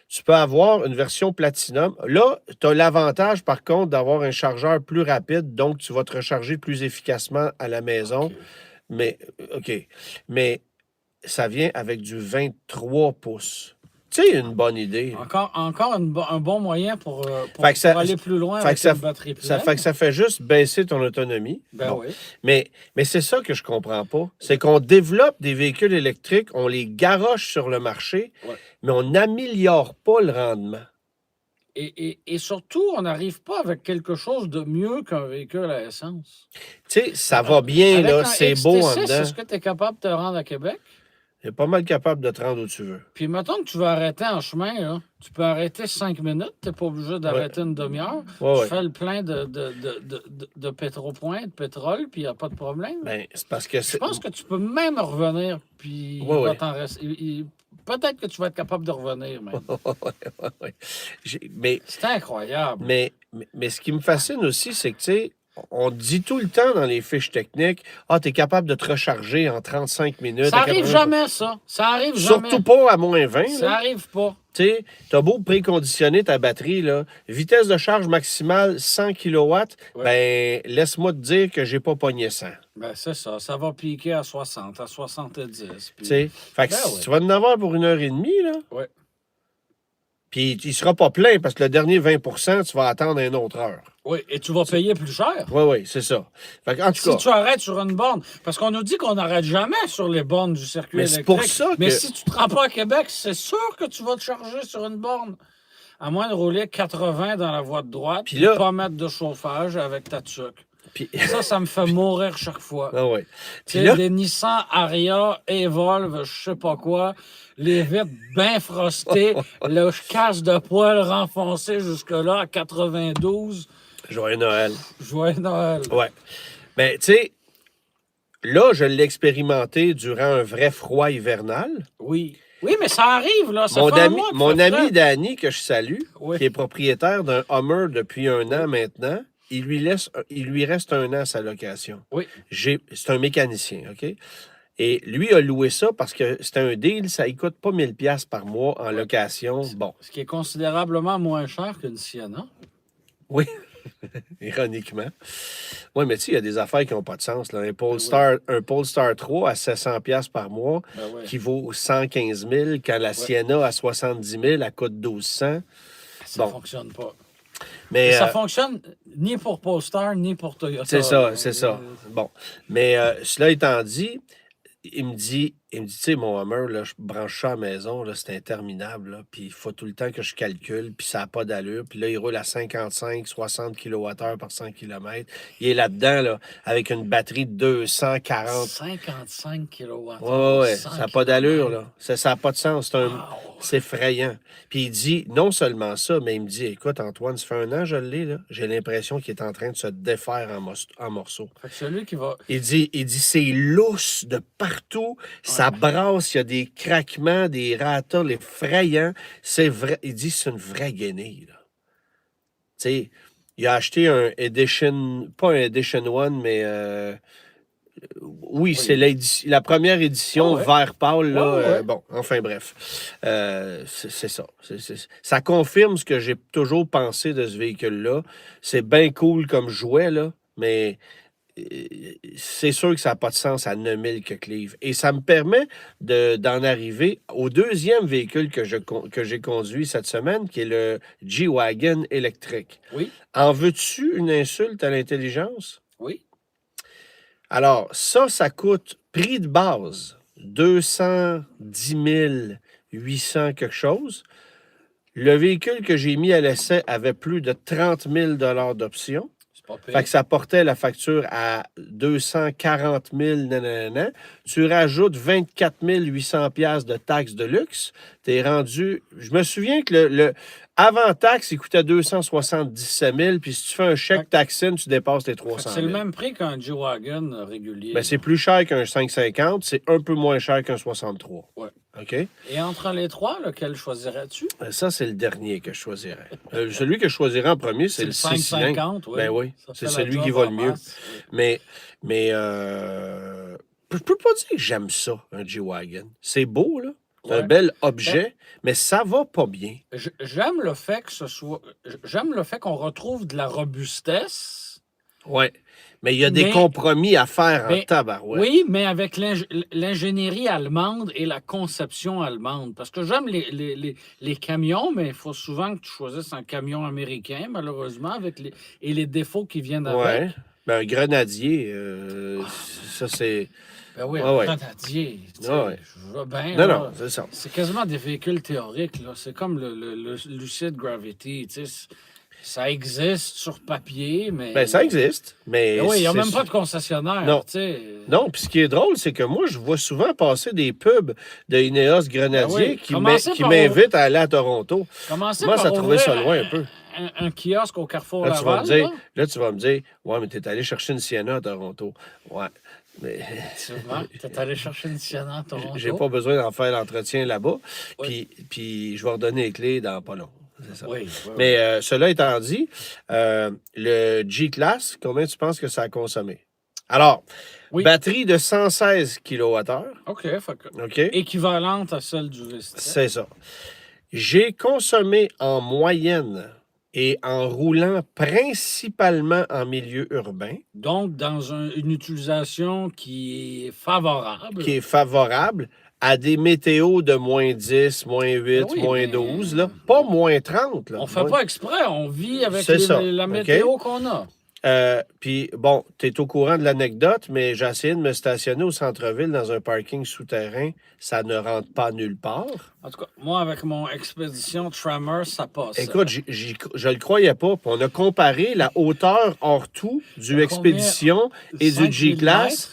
tu peux avoir une version Platinum. Là, tu as l'avantage, par contre, d'avoir un chargeur plus rapide, donc tu vas te recharger plus efficacement à la maison. OK. Mais, OK. Mais ça vient avec du 23 pouces. Tu sais, une bonne idée. Encore un bon moyen pour Fait que ça- aller plus loin fait avec que ça- une batterie pleine. Ça fait que ça fait juste baisser ton autonomie. Ben Bon. oui. Mais c'est ça que je comprends pas. C'est qu'on développe des véhicules électriques, on les garoche sur le marché, Ouais. mais on n'améliore pas le rendement. Et surtout, on n'arrive pas avec quelque chose de mieux qu'un véhicule à essence. Tu sais, ça va bien, Avec là, un c'est beau en XT6, dedans. est-ce que tu es capable de te rendre à Québec? T'es pas mal capable de te rendre où tu veux. Puis mettons que tu vas arrêter en chemin, là. Tu peux arrêter 5 minutes, tu n'es pas obligé d'arrêter une demi-heure. Ouais, Tu ouais. fais le plein de pétropoint, de pétrole, puis il n'y a pas de problème. Ben, c'est parce que Je pense que tu peux même revenir, puis Ouais, il va ouais. t'en rester. Peut-être que tu vas être capable de revenir, même. Ouais. Mais, C'est incroyable. mais ce qui me fascine aussi, c'est que, tu sais, on dit tout le temps dans les fiches techniques, tu es capable de te recharger en 35 minutes. Ça à arrive 80. jamais, ça. Ça arrive jamais. Surtout pas à moins 20. Ça là. arrive pas. Tu sais, t'as beau préconditionner ta batterie, là, vitesse de charge maximale 100 kW, ben, laisse-moi te dire que j'ai pas pogné 100. Ben, c'est ça. Ça va piquer à 60, à 70. Tu Puis... sais, fait que Ben oui. tu vas en avoir pour 1h30, là. Ouais. Puis il sera pas plein parce que le dernier 20 tu vas attendre une autre heure. Oui, et tu vas payer plus cher. Oui, c'est ça. Fait que, en tout Si cas, tu arrêtes sur une borne, parce qu'on nous dit qu'on n'arrête jamais sur les bornes du circuit Mais c'est électrique. pour ça Mais que- si tu ne te rends pas à Québec, c'est sûr que tu vas te charger sur une borne. À moins de rouler 80 dans la voie de droite, Puis puis là- pas mettre de chauffage avec ta tuque. puis... Ça me fait mourir chaque fois. Ah ouais. Tu Puis sais, là, des Nissan Ariya, Evolve, je sais pas quoi, les vitres bien frostées, le casse de poêle renfoncé jusque-là à 92. joyeux Noël. Joyeux Noël. Ouais. Mais tu sais, là, je l'ai expérimenté durant un vrai froid hivernal. Oui. Oui, mais ça arrive, là. Ça Mon fait un ami, mois qu'il mon fait ami frais. Danny, que je salue, Oui. qui est propriétaire d'un Hummer depuis 1 an maintenant, il lui reste 1 an à sa location. Oui. C'est un mécanicien, OK? Et lui a loué ça parce que c'était un deal, ça ne coûte pas 1000 $ par mois en location. Bon, Ce qui est considérablement moins cher qu'une Sienna. oui, ironiquement. Oui, mais tu sais, il y a des affaires qui n'ont pas de sens. Là. Un Polestar 3 à 700 $ par mois, Ben oui. qui vaut 115 000, quand la Sienna à 70 000, elle coûte 1200. Ça Bon. fonctionne pas. Mais, Et ça fonctionne ni pour Polestar, ni pour Toyota. c'est ça, là. c'est ça. Bon. Mais cela étant dit, il me dit, tu sais, mon Hummer, là, je branche ça à la maison, là, c'est interminable. Là, puis il faut tout le temps que je calcule, puis ça n'a pas d'allure. Puis là, il roule à 55, 60 kWh par 100 km. Il est là-dedans, là, avec une batterie de 240. 55 kW. Ouais, ça n'a pas d'allure, là. Ça n'a pas de sens. C'est effrayant. Puis il dit, non seulement ça, mais il me dit, écoute, Antoine, ça fait 1 an que je l'ai, là. J'ai l'impression qu'il est en train de se défaire en morceaux. Fait que celui qui va... Il dit c'est lousse de partout, ça brasse, il y a des craquements, des ratas, effrayants. C'est vrai. Il dit c'est une vraie guenille, là. Tu sais, il a acheté un Edition, pas un Edition 1, mais oui, c'est la première édition vert pâle, là. Ouais. Bon, enfin bref. C'est ça. Ça confirme ce que j'ai toujours pensé de ce véhicule-là. C'est bien cool comme jouet, là, mais c'est sûr que ça n'a pas de sens à 9000 quelques livres. Et ça me permet d'en arriver au deuxième véhicule que j'ai conduit cette semaine, qui est le G-Wagon électrique. Oui, En veux-tu une insulte à l'intelligence? oui. Alors, ça coûte prix de base 210 800 quelque chose. Le véhicule que j'ai mis à l'essai avait plus de 30 000 d'options. C'est pas pire. Fait que ça portait la facture à 240 000, nanana. Tu rajoutes 24 800 $ de taxes de luxe. T'es rendu... Je me souviens que le avant taxe, il coûtait 277 000, puis si tu fais un chèque taxine, tu dépasses les Fait que 300 c'est 000. le même prix qu'un G-Wagon régulier. Ben, c'est plus cher qu'un 550, c'est un peu moins cher qu'un 63. Ouais. OK? Et entre les trois, lequel choisirais-tu? Ça, c'est le dernier que je choisirais. Celui que je choisirais en premier, c'est le 6 cylindres. 550, oui. Ben oui, Ça c'est fait la celui job qui va en le mieux. masse, oui. Mais je peux pas dire que j'aime ça, un G-Wagon. C'est beau, là. C'est un Ouais. bel objet, mais ça va pas bien. J'aime le fait que ce soit. J'aime le fait qu'on retrouve de la robustesse Oui. Mais il y a des Mais- compromis à faire en mais- tabarouette. Oui, mais avec l'ingénierie allemande et la conception allemande. Parce que j'aime les camions, mais il faut souvent que tu choisisses un camion américain, malheureusement, et les défauts qui viennent avec. Ouais. Ben, un grenadier, ça c'est. Ben oui, Ouais, un ouais. grenadier. Tu sais, Ouais. je vois bien. Non, là. non, c'est ça. C'est quasiment des véhicules théoriques. Là. C'est comme le Lucid Gravity. Tu sais, ça existe sur papier, mais. Ben, ça existe, mais. Ben oui, il n'y a c'est- même pas de concessionnaire. Non. tu sais. Non, puis ce qui est drôle, c'est que moi, je vois souvent passer des pubs de Ineos Grenadier Ben oui. Commencez qui par m'invitent à aller à Toronto. Commencez Moi, par ça trouvait ça ouvrir loin un peu. un kiosque au Carrefour Là, tu vas me Laval. dire, là. là, tu vas me dire, ouais, mais t'es allé chercher une Sienna à Toronto. Ouais. Mais Effectivement, tu es allé chercher une Sienna à Toronto. j'ai pas besoin d'en faire l'entretien là-bas. Oui. Puis je vais redonner les clés dans pas long. C'est ça. Oui, oui, Mais cela étant dit, le G-Class, combien tu penses que ça a consommé? Alors, Oui. batterie de 116 kWh. OK, fait que OK? équivalente à celle du V7. C'est ça. J'ai consommé en moyenne et en roulant principalement en milieu urbain, Donc, dans une utilisation qui est favorable. qui est favorable à des météos de moins 10, moins 8, Ben oui, moins mais 12, là. Pas moins 30. Là. On ne fait pas exprès, on vit avec C'est ça, la OK? météo qu'on a. Puis, bon, tu es au courant de l'anecdote, mais j'ai essayé de me stationner au centre-ville dans un parking souterrain. Ça ne rentre pas nulle part. En tout cas, moi, avec mon expédition Tremor, ça passe. Écoute, je le croyais pas. Puis on a comparé la hauteur hors tout du Expédition et du 5 G-Class.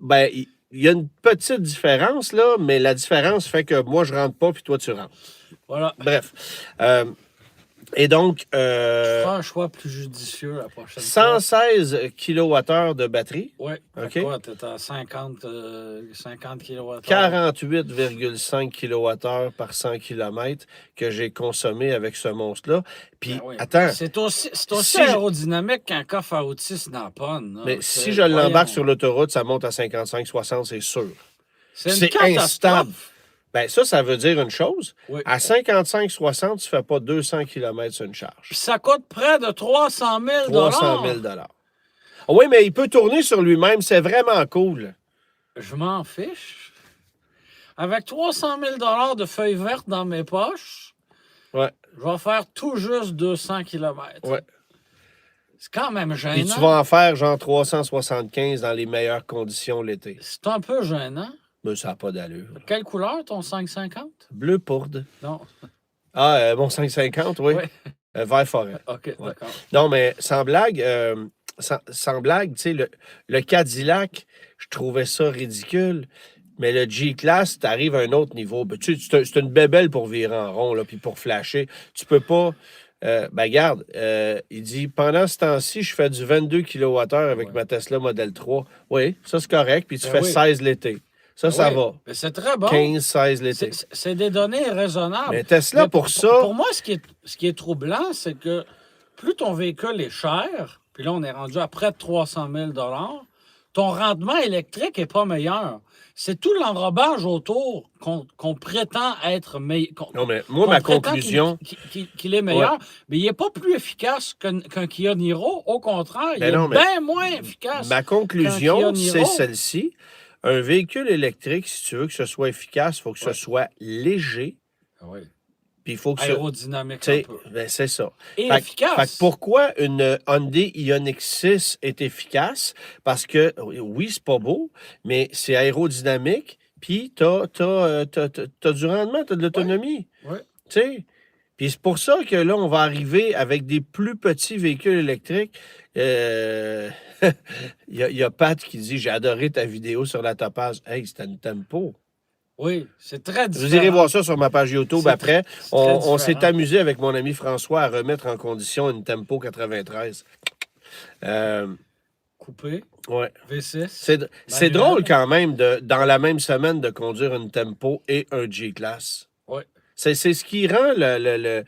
Ben, il y a une petite différence, là, mais la différence fait que moi, je rentre pas, puis toi, tu rentres. Voilà. Bref. Et donc, Je ferai un choix plus judicieux la prochaine fois. 116 kWh de batterie, Oui. OK. Tu es à 50 kWh. 48,5 kWh par 100 km que j'ai consommé avec ce monstre-là. Puis, Ben oui. attends, C'est aussi Si aérodynamique qu'un coffre à outils Snap-on. là. mais C'est- si je l'embarque voyons. sur l'autoroute, ça monte à 55-60, c'est sûr. C'est une c'est catastrophe. instable. Ben ça veut dire une chose. Oui. À 55-60, tu ne fais pas 200 km sur une charge. Puis ça coûte près de 300 000 300 000 Oui, mais il peut tourner sur lui-même. C'est vraiment cool. Je m'en fiche. Avec 300 000 de feuilles vertes dans mes poches, Ouais. je vais faire tout juste 200 km. Ouais. C'est quand même Puis gênant. tu vas en faire genre 375 dans les meilleures conditions l'été. C'est un peu gênant. Mais ça n'a pas d'allure. Quelle couleur, ton 550? Bleu pourde. Non. Ah, mon 550, oui. Oui. Vert forêt. OK, d'accord. Non, mais sans blague, sans blague, tu sais, le Cadillac, je trouvais ça ridicule. Mais le G-Class, tu arrives à un autre niveau. Ben, tu sais, c'est une bébelle pour virer en rond, là, puis pour flasher. Tu peux pas. Ben, regarde, il dit pendant ce temps-ci, je fais du 22 kWh avec Ouais. ma Tesla Model 3. Oui, ça, c'est correct. Puis tu Ben fais oui. 16 l'été. Ça, ça Oui, va. mais c'est très bon. 15, 16 l'été. C'est des données raisonnables. Mais Tesla, Mais pour ça. Pour moi, ce qui est troublant, c'est que plus ton véhicule est cher, puis là, on est rendu à près de 300 000 ton rendement électrique n'est pas meilleur. C'est tout l'enrobage autour qu'on prétend être meilleur. Non, mais moi, ma conclusion. Qu'il est meilleur, mais il n'est pas plus efficace qu'un Kia Niro. Au contraire, il Ben est non, mais bien moins efficace. Ma conclusion, qu'un Kia c'est Niro. celle-ci. Un véhicule électrique, si tu veux que ce soit efficace, il faut que ce soit léger. Oui. Puis il faut que Aérodynamique tu sais, un peu. ben, c'est ça. Et Fait efficace. que pourquoi une Hyundai Ioniq 6 est efficace? Parce que, oui, c'est pas beau, mais c'est aérodynamique, puis t'as du rendement, t'as de l'autonomie. Oui. Tu sais? Puis c'est pour ça que là, on va arriver avec des plus petits véhicules électriques. Il y a Pat qui dit « J'ai adoré ta vidéo sur la Topaz. » Hey, c'était une tempo. Oui, c'est très différent. Vous irez voir ça sur ma page YouTube C'est après. c'est très On s'est différent. amusé avec mon ami François à remettre en condition une Tempo 93. Coupé, Ouais. V6. C'est Manuel. drôle quand même, dans la même semaine, de conduire une Tempo et un G-Class. Oui. C'est ce qui rend le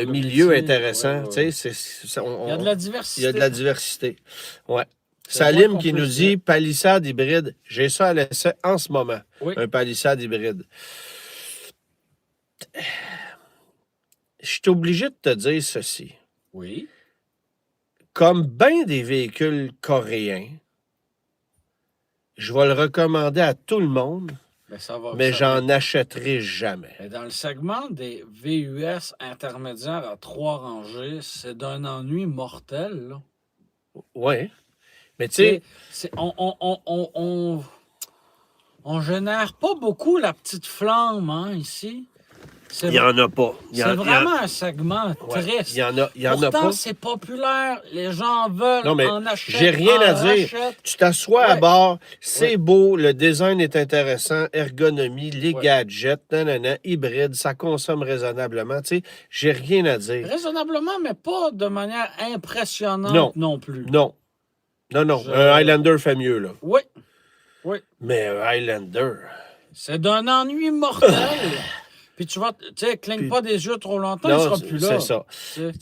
milieu métier, intéressant. ouais, Tu sais, Il y a de la diversité. il y a de la diversité. Ouais. C'est Salim moins qui nous compliqué. dit Palisade hybride. J'ai ça à l'essai en ce moment. Oui. Un Palisade hybride. Je suis obligé de te dire ceci. Oui. comme bien des véhicules coréens, je vais le recommander à tout le monde, Ben, ça va. mais ça- j'en achèterai jamais. mais dans le segment des VUS intermédiaires à 3 rangées, c'est d'un ennui mortel, là. Oui. Mais tu Tu sais, sais, on génère pas beaucoup la petite flamme, hein, ici. C'est il n'y en a pas. c'est vraiment un segment Ouais, triste. il y en a Pourtant, pas. c'est populaire. Les gens veulent, Non, mais en achètent, j'ai rien en à dire. rachètent. Tu t'assois à Ouais. bord, c'est Ouais. beau, le design est intéressant, ergonomie, les Ouais. gadgets, nanana, hybride, ça consomme raisonnablement. Tu sais, j'ai rien à dire. Raisonnablement, mais pas de manière impressionnante Non. non plus. Non. Non. Je- Un Highlander fait mieux, là. Oui, oui. Mais un Highlander. C'est d'un ennui mortel. Puis tu vas, tu sais, cligne Puis- pas des yeux trop longtemps, il Non, sera plus là. c'est ça. Tu sais. Tu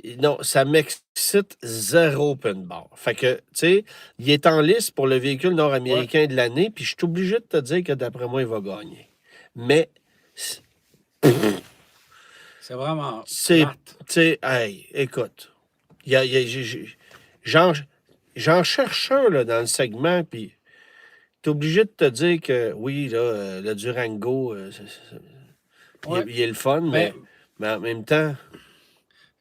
sais, non, ça m'excite zéro open bar. Fait que, tu sais, il est en liste pour le véhicule nord-américain de l'année, puis je suis obligé de te dire que d'après moi, il va gagner. Mais, C'est vraiment c'est, plate. tu sais, hey, écoute, il y a- j'en, j'en cherche un là, dans le segment, puis t'es obligé de te dire que, oui, là, le Durango, Ouais. il est le fun, Mais mais en même temps,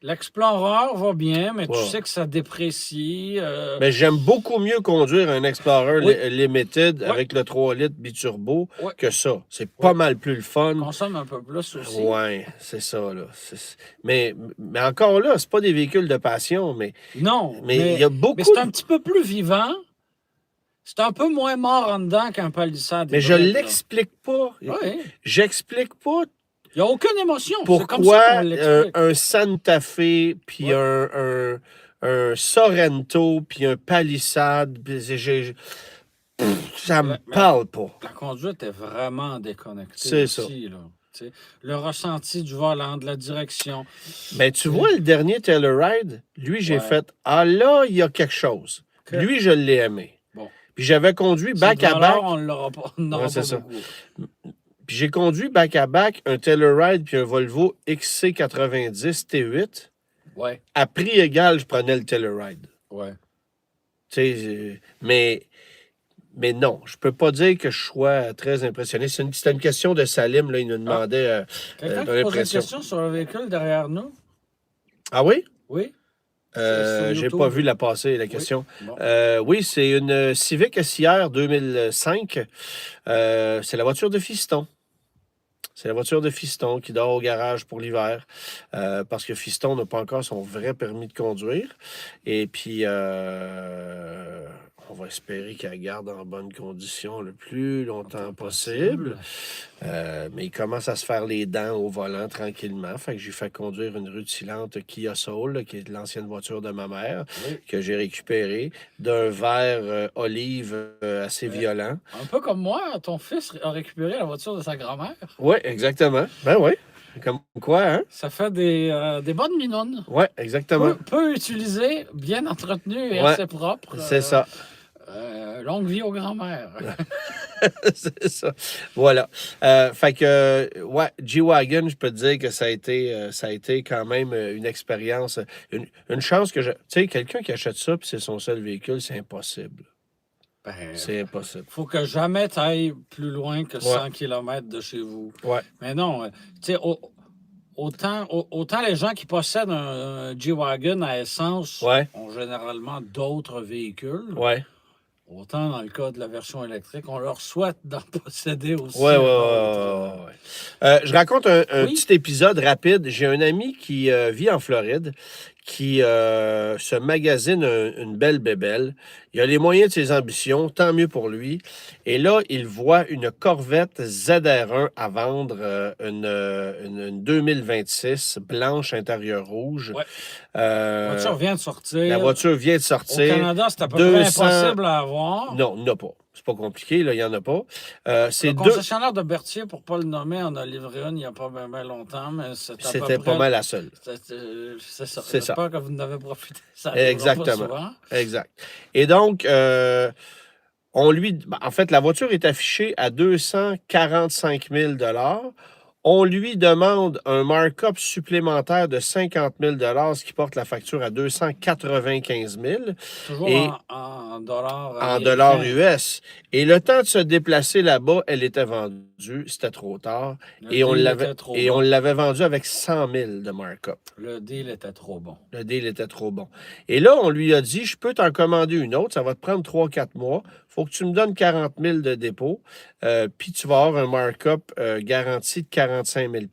l'Explorer va bien, mais tu Ouais. sais que ça déprécie. mais j'aime beaucoup mieux conduire un Explorer Oui. Limited Ouais. avec le 3 litres biturbo Ouais. que ça. C'est pas Ouais. mal plus le fun. Consomme un peu plus aussi. Ouais, c'est ça, là. Mais encore là, c'est pas des véhicules de passion, mais Non, il y a beaucoup. mais c'est un petit peu plus vivant. C'est un peu moins mort en dedans qu'un palissade. Mais je hybride, là. l'explique pas. Oui. J'explique pas Il n'y a aucune émotion. C'est comme pourquoi ça qu'on l'explique. un Santa Fe, puis Ouais. un Sorento, puis un Palisade, puis ça me Mais- parle pas. La conduite est vraiment déconnectée C'est ça. aussi, là. Tu sais, le ressenti du volant, de la direction. Ben, tu vois, le dernier Telluride, lui, j'ai Ouais. fait « Ah là, il y a quelque chose. Que- Lui, je l'ai aimé. Bon. Puis j'avais conduit back Cette à valeur, back. on l'aura pas, on n'aura Ouais, c'est pas ça. beaucoup. Puis j'ai conduit back à back un Telluride puis un Volvo XC90 T8. Ouais, À prix égal, je prenais le Telluride. ouais. Tu sais, mais non, je peux pas dire que je sois très impressionné. C'était une question de Salim, là, il nous demandait Quelqu'un ton qui pose une impression. question sur le véhicule derrière nous? Ah oui? Oui? Sur J'ai YouTube. pas vu la passer, la question. Bon. Oui, c'est une Civic SIR 2005. C'est la voiture de Fiston. C'est la voiture de Fiston qui dort au garage pour l'hiver parce que Fiston n'a pas encore son vrai permis de conduire. Et puis, on va espérer qu'elle garde en bonne condition le plus longtemps possible. Mais il commence à se faire les dents au volant tranquillement. Fait que j'ai fait conduire une rutilante Kia Soul, là, qui est l'ancienne voiture de ma mère, Oui. que j'ai récupérée, d'un vert olive assez violent. Un peu comme moi, ton fils a récupéré la voiture de sa grand-mère. Oui, exactement. Ben oui. Comme quoi, hein? Ça fait des bonnes minounes. Oui, exactement. Peu utilisées, bien entretenues et Ouais, assez propres. C'est ça. Longue vie aux grand-mères. C'est ça. Voilà. Fait que, ouais, G-Wagon, je peux te dire que ça a été quand même une expérience, une chance que je. Tu sais, quelqu'un qui achète ça puis c'est son seul véhicule, c'est impossible. Ben, C'est impossible. faut que jamais tu ailles plus loin que Ouais. 100 km de chez vous. Ouais. Mais non, tu sais, autant les gens qui possèdent un G-Wagon à essence Ouais. ont généralement d'autres véhicules. Ouais. Autant dans le cas de la version électrique, on leur souhaite d'en posséder aussi. Ouais, un ouais, autre. je raconte un Oui. petit épisode rapide. J'ai un ami qui vit en Floride, qui se magasine une belle bébelle. Il a les moyens de ses ambitions, tant mieux pour lui. Et là, il voit une Corvette ZR1 à vendre, une 2026, blanche, intérieur rouge. Ouais. Euh, La voiture vient de sortir. la voiture vient de Au sortir. Canada, c'est à peu 200 près impossible à avoir. Non, il n'y en a pas. C'est pas compliqué, là, il n'y en a pas. C'est Le deux. concessionnaire de Berthier, pour ne pas le nommer, en a livré une il n'y a pas bien longtemps, mais c'était à peu C'était près... pas mal la seule. C'est ça. C'est ça. J'espère que vous en avez profité. Ça arrivera pas Exactement. souvent. Exact. Et donc, en fait, la voiture est affichée à 245 000 $. On lui demande un markup supplémentaire de 50 000 ce qui porte la facture à 295 000 Toujours et en dollars en dollars américains. US. Et le temps de se déplacer là-bas, elle était vendue. C'était trop tard. Le deal était trop Et on bon. l'avait vendue avec 100 000 de markup. Le deal était trop bon. Le deal était trop bon. Et là, on lui a dit, je peux t'en commander une autre, ça va te prendre 3-4 mois. Il faut que tu me donnes 40 000 de dépôt, puis tu vas avoir un markup garanti de 45 000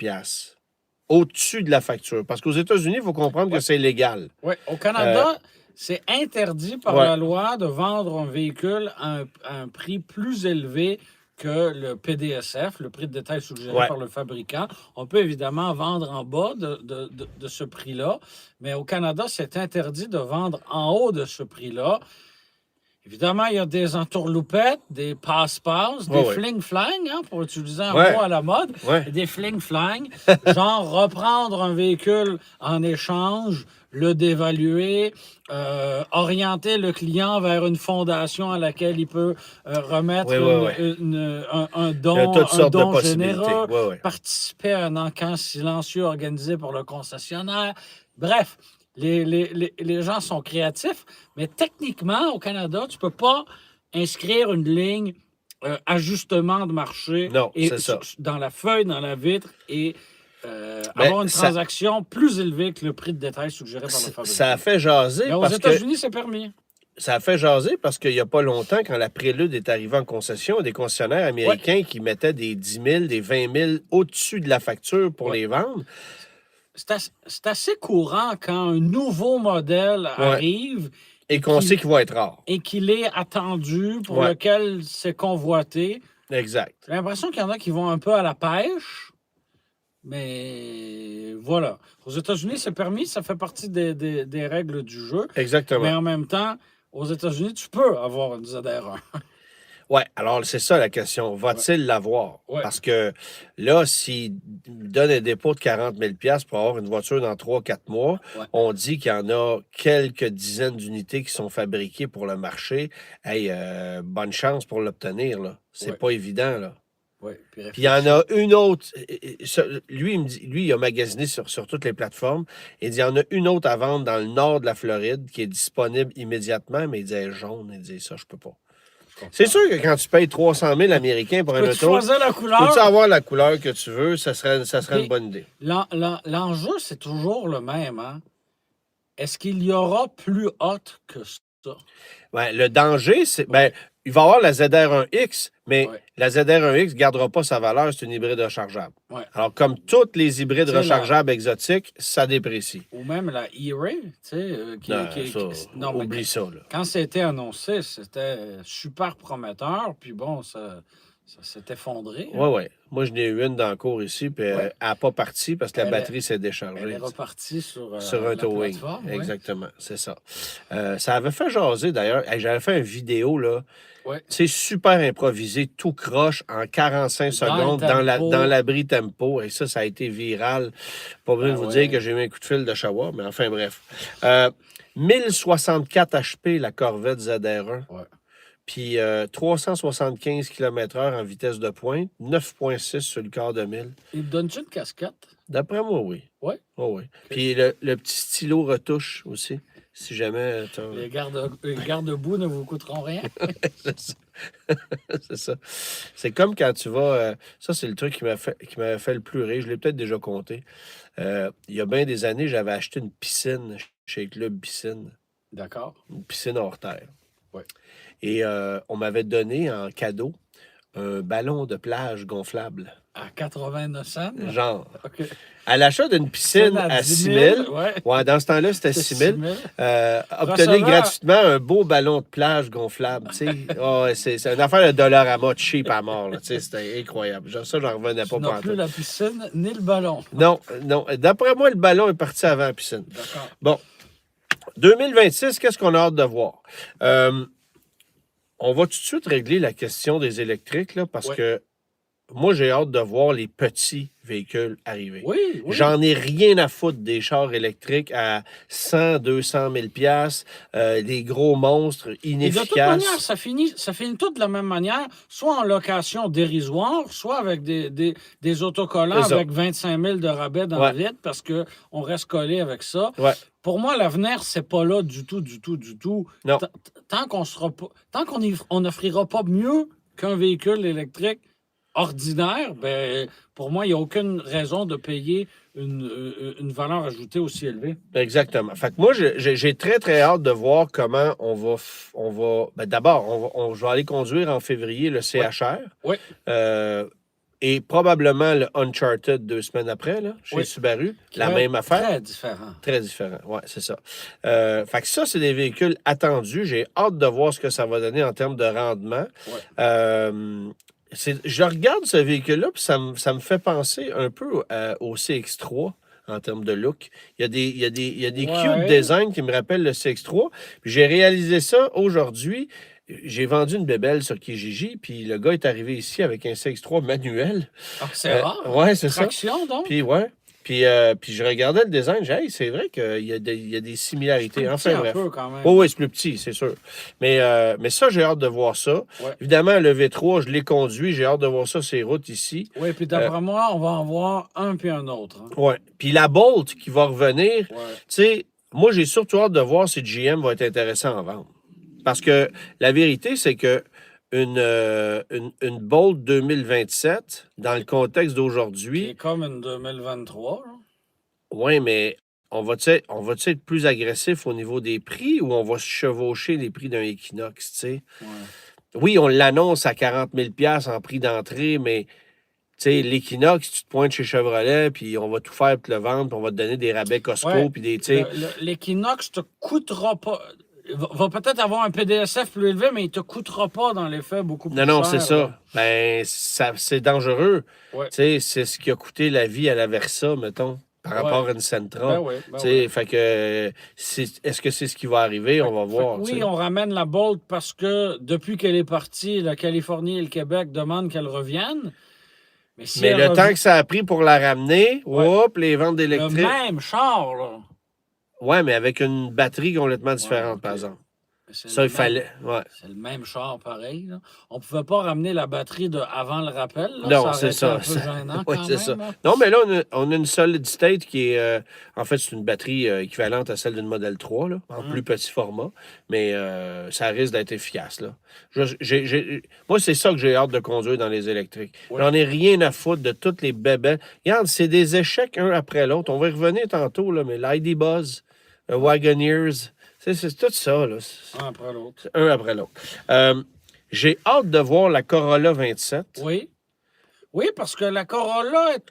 au-dessus de la facture. Parce qu'aux États-Unis, il faut comprendre que c'est légal. Oui, au Canada, c'est interdit par ouais. la loi de vendre un véhicule à un prix plus élevé que le PDSF, le prix de détail suggéré par le fabricant. On peut évidemment vendre en bas de ce prix-là, mais au Canada, c'est interdit de vendre en haut de ce prix-là. Évidemment, il y a des entourloupettes, des passe-passe, des fling-flang, hein, pour utiliser un mot à la mode, des fling-flang, genre reprendre un véhicule en échange, le dévaluer, orienter le client vers une fondation à laquelle il peut remettre un don généreux, participer à un encan silencieux organisé par le concessionnaire. Bref, les gens sont créatifs, mais techniquement, au Canada, tu ne peux pas inscrire une ligne ajustement de marché dans la feuille, dans la vitre et avoir une transaction plus élevée que le prix de détail suggéré par le fabricant. Ça a fait jaser. Mais aux États-Unis, c'est permis. Ça a fait jaser parce qu'il n'y a pas longtemps, quand la Prélude est arrivée en concession, il y a des concessionnaires américains qui mettaient des 10 000, des 20 000 au-dessus de la facture pour les vendre. C'est assez courant quand un nouveau modèle arrive. Et qu'on sait qu'il va être rare. Et qu'il est attendu, pour lequel c'est convoité. Exact. J'ai l'impression qu'il y en a qui vont un peu à la pêche. Mais voilà. Aux États-Unis, c'est permis, ça fait partie des règles du jeu. Exactement. Mais en même temps, aux États-Unis, tu peux avoir une ZR1. Oui, alors c'est ça la question. Va-t-il l'avoir? Parce que là, s'il donne un dépôt de 40 000 pour avoir une voiture dans 3-4 mois, on dit qu'il y en a quelques dizaines d'unités qui sont fabriquées pour le marché. Hey, bonne chance pour l'obtenir, là. C'est pas évident, là. Puis il y en a une autre. Lui, il me dit, il a magasiné sur toutes les plateformes. Il dit, il y en a une autre à vendre dans le nord de la Floride qui est disponible immédiatement, mais il dit, elle est jaune. Il dit, ça, je peux pas. C'est sûr que quand tu payes 300 000 américains pour un auto, choisir la couleur? Peux-tu avoir la couleur que tu veux? Ça serait une bonne idée. L'enjeu, c'est toujours le même. Hein? Est-ce qu'il y aura plus hot que ça? Ben, le danger, c'est... Ben, il va y avoir la ZR1X, mais la ZR1X ne gardera pas sa valeur. C'est une hybride rechargeable. Alors, comme toutes les hybrides rechargeables exotiques, ça déprécie. Ou même la E-Ray, tu sais, oublie ça. Là. Quand c'était annoncé, c'était super prometteur, puis bon, ça s'est effondré. Oui. Moi, je n'ai eu une dans le cours ici, puis elle n'a pas parti parce que la batterie s'est déchargée. Elle est repartie sur un towing. Exactement, c'est ça. Ça avait fait jaser, d'ailleurs. J'avais fait une vidéo, là. C'est super improvisé, tout croche en 45 secondes dans l'abri tempo. Et ça a été viral. Pas besoin de vous dire que j'ai eu un coup de fil de shower, mais enfin, bref. 1064 HP, la Corvette ZR1. Puis 375 km/h en vitesse de pointe, 9,6 sur le quart de mille. Il te donne-tu une casquette? D'après moi, oui. Oui? Oh, oui. Puis le petit stylo retouche aussi, si jamais... Les garde-boue ne vous coûteront rien. C'est ça. C'est comme quand tu vas... ça, c'est le truc qui m'avait fait le plus rire. Je l'ai peut-être déjà compté. Il y a bien des années, j'avais acheté une piscine chez Club Piscine. D'accord. Une piscine hors terre. Oui. Et on m'avait donné en cadeau un ballon de plage gonflable. À 89 cents? Genre. Okay. À l'achat d'une piscine à 6 000, dans ce temps-là, c'était 6 000. Obtenez gratuitement un beau ballon de plage gonflable. C'est une affaire de Dollarama cheap à mort. C'était incroyable. Ça, j'en revenais pas. Non plus la piscine ni le ballon. Non. D'après moi, le ballon est parti avant la piscine. D'accord. Bon. 2026, qu'est-ce qu'on a hâte de voir? On va tout de suite régler la question des électriques, là, parce que moi, j'ai hâte de voir les petits véhicules arriver. Oui, oui. J'en ai rien à foutre des chars électriques à 100, 200 000 piastres, des gros monstres Et de toute inefficaces. manière, ça finit tout de la même manière, soit en location dérisoire, soit avec des autocollants C'est ça. avec 25 000 de rabais dans Ouais. le vide parce qu'on reste collé avec ça. Ouais. Pour moi, l'avenir, c'est pas là du tout, du tout, du tout. Non. Tant qu'on sera pas, tant qu'on n'offrira pas mieux qu'un véhicule électrique ordinaire, ben, pour moi, il n'y a aucune raison de payer une valeur ajoutée aussi élevée. Exactement. Fait que moi, j'ai très, très hâte de voir comment on va ben, d'abord, je vais aller conduire en février le CHR. Oui. Et probablement le Uncharted 2 semaines après, là, chez Oui. Subaru. Qui La va même être affaire. Très différent. Très différent, oui, c'est ça. Fait que ça, c'est des véhicules attendus. J'ai hâte de voir ce que ça va donner en termes de rendement. Ouais. Je regarde ce véhicule-là, puis ça me fait penser un peu au CX-3 en termes de look. Il y a des Ouais. cute designs qui me rappellent le CX-3. Puis j'ai réalisé ça aujourd'hui. J'ai vendu une bébelle sur Kijiji, puis le gars est arrivé ici avec un CX-3 manuel. Ah, c'est rare. Ouais, c'est ça. Traction, donc. Puis, ouais. Puis je regardais le design, j'ai dit, hey, c'est vrai qu'il y a des similarités. C'est Enfin, petit un bref. peu, quand même. Oui, oui, c'est plus petit, c'est sûr. Mais ça, j'ai hâte de voir ça. Ouais. Évidemment, le V3, je l'ai conduit. J'ai hâte de voir ça, ces routes ici. Oui, puis d'après moi, on va en voir un puis un autre. Hein. Oui. Puis la Bolt qui va revenir, Ouais. tu sais, moi, j'ai surtout hâte de voir si GM va être intéressant à vendre. Parce que la vérité, c'est que une Bolt 2027, dans le contexte Qui d'aujourd'hui, est comme une 2023. Là. oui, mais on va-tu être plus agressif au niveau des prix ou on va se chevaucher les prix d'un Equinox, tu sais? Ouais. Oui, on l'annonce à 40 000 en prix d'entrée, mais tu sais, l'Equinox, tu te pointes chez Chevrolet, puis on va tout faire pour te le vendre, puis on va te donner des rabais Costco, Ouais. puis des, tu sais... L'Equinox te coûtera pas. Va peut-être avoir un PDSF plus élevé, mais il te coûtera pas dans les faits beaucoup plus cher. Non, c'est ça. Là. Ben, c'est dangereux. Ouais. Tu sais, c'est ce qui a coûté la vie à la Versa, mettons, par rapport à une Sentra. Ben oui, ben Tu sais, oui. fait que, est-ce que c'est ce qui va arriver? On va voir. Oui, tu sais. on ramène la Bolt parce que depuis qu'elle est partie, la Californie et le Québec demandent qu'elle revienne. Mais, si Mais elle le revient- temps que ça a pris pour la ramener, Ouais. hop, les ventes le d'électrique. même char, là. Ouais, mais avec une batterie complètement différente, ok. par exemple. Mais c'est Ça, le il même- fallait. Ouais. C'est le même char pareil. Là. On ne pouvait pas ramener la batterie de avant le rappel. Là. Non, ça aurait c'est été ça. un peu gênant Oui, quand c'est même. ça. Là. Non, mais là, on a une solid state qui est. En fait, c'est une batterie équivalente à celle d'une Model 3, là, en plus petit format. Mais ça risque d'être efficace. Là. Moi, c'est ça que j'ai hâte de conduire dans les électriques. Oui. J'en ai rien à foutre de toutes les bébés. Regarde, c'est des échecs un après l'autre. On va y revenir tantôt, là, mais l'ID Buzz, Wagoneers, c'est tout ça. Là. Un après l'autre. Un après l'autre. J'ai hâte de voir la Corolla 27. Oui. Oui, parce que la Corolla est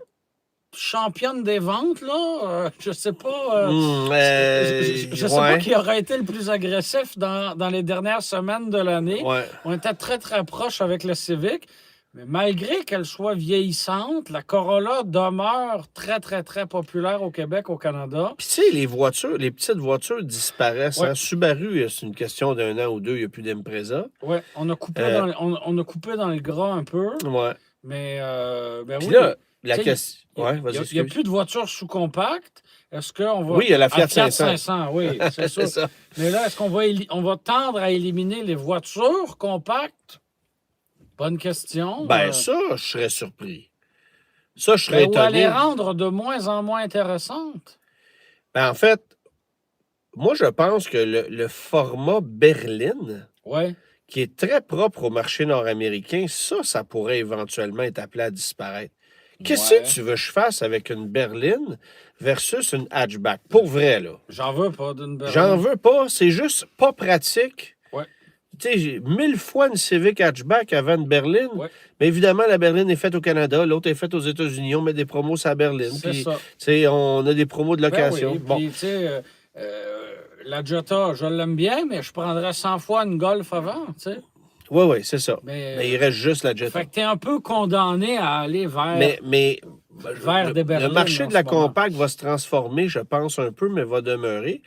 championne des ventes, là. Je sais pas. Je sais pas ouais. qui aurait été le plus agressif dans les dernières semaines de l'année. Ouais. On était très, très proche avec le Civic. Mais malgré qu'elle soit vieillissante, la Corolla demeure très, très, très populaire au Québec, au Canada. Puis, tu sais, les voitures, les petites voitures disparaissent. Ouais. Hein? Subaru, c'est une question d'un an ou deux, il n'y a plus d'Impreza. Oui, on a coupé on a coupé dans le gras un peu, Ouais. mais ben Puis oui. là, la Tu sais, question. Ouais, Il vas-y, n'y a excuse. plus de voitures sous-compactes. Est-ce qu'on va... Oui, il y a la Fiat Fiat 500. 500, oui, c'est C'est ça. ça. Mais là, est-ce qu'on va, on va tendre à éliminer les voitures compactes? Bonne question. Ben, ça, je serais surpris. Ça, je serais ou à étonné. les rendre de moins en moins intéressantes. Ben, en fait, moi, je pense que le format berline, Oui. qui est très propre au marché nord-américain, ça pourrait éventuellement être appelé à disparaître. Qu'est-ce Ouais. que tu veux que je fasse avec une berline versus une hatchback? Pour vrai, là. J'en veux pas d'une berline. J'en veux pas. C'est juste pas pratique. Ouais. Tu sais, j'ai 1000 fois une Civic hatchback avant une berline. Ouais. Mais évidemment, la berline est faite au Canada, l'autre est faite aux États-Unis. On met des promos sur la berline. C'est Puis, ça. tu sais, on a des promos de Ben location. oui, Bon. puis, tu sais, la Jetta, je l'aime bien, mais je prendrais 100 fois une Golf avant, tu sais. Oui, oui, c'est ça. Mais, Mais il reste juste la Jetta. Fait que t'es un peu condamné à aller vers... Mais vers des le berlines marché en de la ce moment. compacte va se transformer, je pense, un peu, mais va demeurer.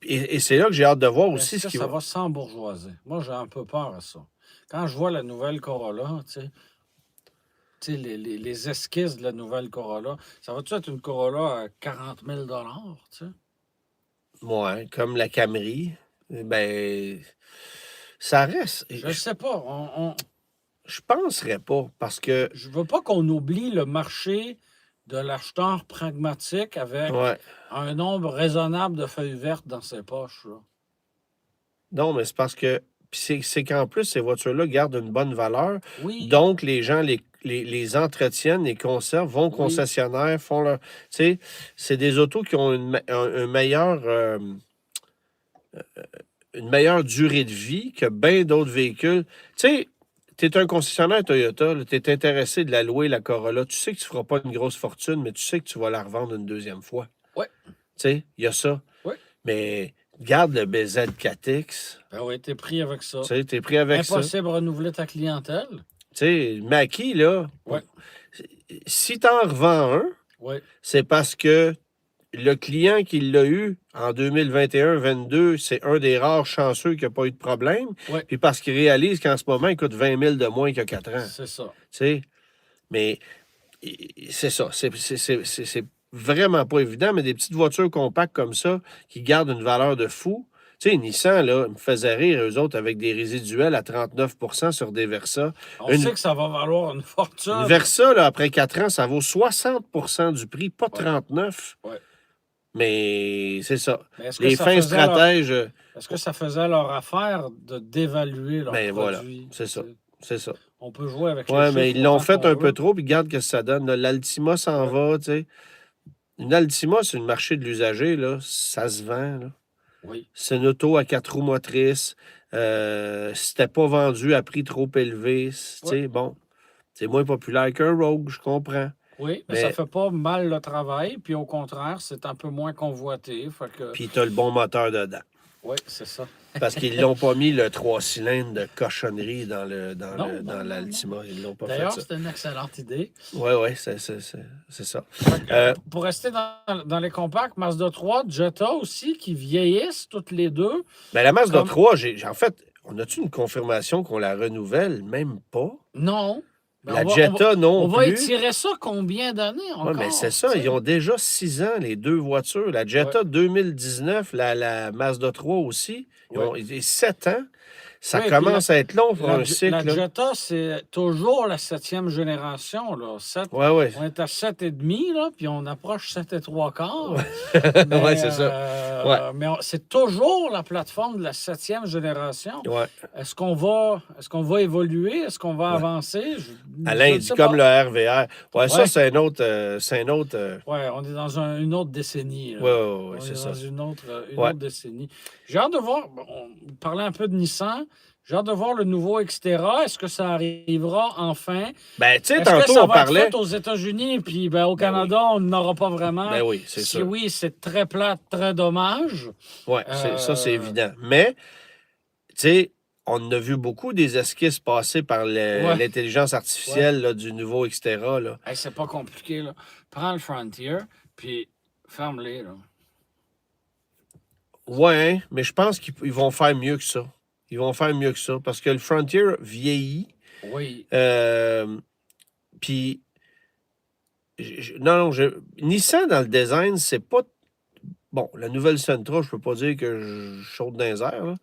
Et c'est là que j'ai hâte de voir aussi Est-ce ce que qui ça va. va s'embourgeoiser? Moi, j'ai un peu peur à ça. Quand je vois la nouvelle Corolla, tu sais, tu sais, les esquisses de la nouvelle Corolla. Ça va-tu être une Corolla à 40 000 tu sais? Ouais, comme la Camry. Ben, ça reste. Je sais pas. Je penserais pas, parce que, Je veux pas qu'on oublie le marché de l'acheteur pragmatique avec ouais, un nombre raisonnable de feuilles vertes dans ses poches, là. non, mais c'est parce que, puis c'est qu'en plus, ces voitures-là gardent une bonne valeur. Oui, Donc, les gens les entretiennent, les conservent, vont au oui, concessionnaire, font leur. Tu sais, c'est des autos qui ont un meilleur, une meilleure durée de vie que bien d'autres véhicules. Tu sais, tu es un concessionnaire Toyota, tu es intéressé de la louer, la Corolla. Tu sais que tu ne feras pas une grosse fortune, mais tu sais que tu vas la revendre une deuxième fois. ouais, Tu sais, il y a ça. ouais. Mais garde le BZ4X. Ben oui, t'es pris avec ça. Tu sais, tu es pris avec ça. Impossible de renouveler ta clientèle. Tu sais, Mackie, là, Ouais, si tu en revends un, ouais, c'est parce que le client qui l'a eu en 2021-22, c'est un des rares chanceux qui n'a pas eu de problème. ouais, Puis parce qu'il réalise qu'en ce moment, il coûte 20 000 de moins qu'il y a 4 ans. c'est ça. Tu sais, mais c'est ça. C'est vraiment pas évident, mais des petites voitures compactes comme ça qui gardent une valeur de fou. Tu sais, Nissan, là, me faisait rire, eux autres, avec des résiduels à 39 sur des Versa. On Une, sait que ça va valoir une une fortune. Versa, là, après 4 ans, ça vaut 60 du prix, pas Ouais, 39. ouais. Mais c'est ça. Mais est-ce que Les ça fins faisait leur, stratèges, est-ce que ça faisait leur affaire de dévaluer leurs ben voilà, produits? c'est ça. Tu sais? C'est ça. On peut jouer avec les Ouais, mais chiffres ils l'ont autant fait qu'on un peu veut. trop, puis regarde ce que ça donne. Là. L'Altima s'en Ouais, va, tu sais. Une Altima, c'est le marché de l'usager, là. Ça se vend, là. oui, C'est une auto à 4 roues motrices. C'était pas vendu à prix trop élevé. Tu ouais, sais, bon, c'est moins populaire qu'un Rogue, je comprends. oui, mais ça Mais, fait pas mal le travail, puis au contraire, c'est un peu moins convoité. Fait que, puis t'as le bon moteur dedans. oui, c'est ça. Parce qu'ils l'ont pas mis le 3 cylindres de cochonnerie Non, non, dans non, non. l'Altima. Ils l'ont pas fait D'ailleurs, ça. c'est une excellente idée. Oui, oui, c'est ça. Fait que, Euh, pour rester dans les compacts, Mazda 3, Jetta aussi, qui vieillissent toutes les deux. ben, la Mazda Comme 3, en fait, on a-tu une confirmation qu'on la renouvelle? Même pas. non. Ben, La Jetta non on va plus. étirer ça combien d'années Oui, mais c'est encore? ça. Tu Ils sais? ont déjà 6 ans, les deux voitures. La Ouais, Jetta 2019, la Mazda 3 aussi. Ils ouais. ont 7 ans. Ça Oui, puis commence à être long pour un la cycle. Là. Jetta, c'est toujours la septième génération. Là. Oui, oui. On est à 7,5, là, puis on approche 7 et 3 quarts. Oui, c'est ça. Ouais, C'est toujours la plateforme de la septième génération. ouais, Est-ce qu'on va évoluer? Est-ce qu'on va ouais. avancer? Alain, Je il ne dit sais comme pas. le RVR. Ouais, ça, Ouais, c'est un autre. C'est un autre. ouais, on est dans une autre décennie. Là. Ouais, ouais, ouais, On c'est est ça. dans une Ouais. autre décennie. J'ai hâte de voir, on parlait un peu de Nissan, j'ai hâte de voir le nouveau Xterra. Est-ce que ça arrivera enfin? Ben, tu sais, Est-ce que tantôt, ça on va être parlait. fait aux États-unis, puis ben, au Ben oui. Canada, on n'aura pas vraiment? Ben oui, c'est Si sûr. oui, c'est très plate, très dommage. Ouais, ça, c'est Euh, évident. Mais, tu sais, on en a vu beaucoup des esquisses passer par ouais, l'intelligence ouais. artificielle là, du nouveau Xterra. Là. Hey, c'est pas compliqué, là. Prends le Frontier, puis ferme-les, là. Ouais, mais je pense qu'ils vont faire mieux que ça. Ils vont faire mieux que ça parce que le Frontier vieillit. Oui, Puis, non, Nissan dans le design, c'est pas. Bon, la nouvelle Sentra, je peux pas dire que je chaude dans les airs, là.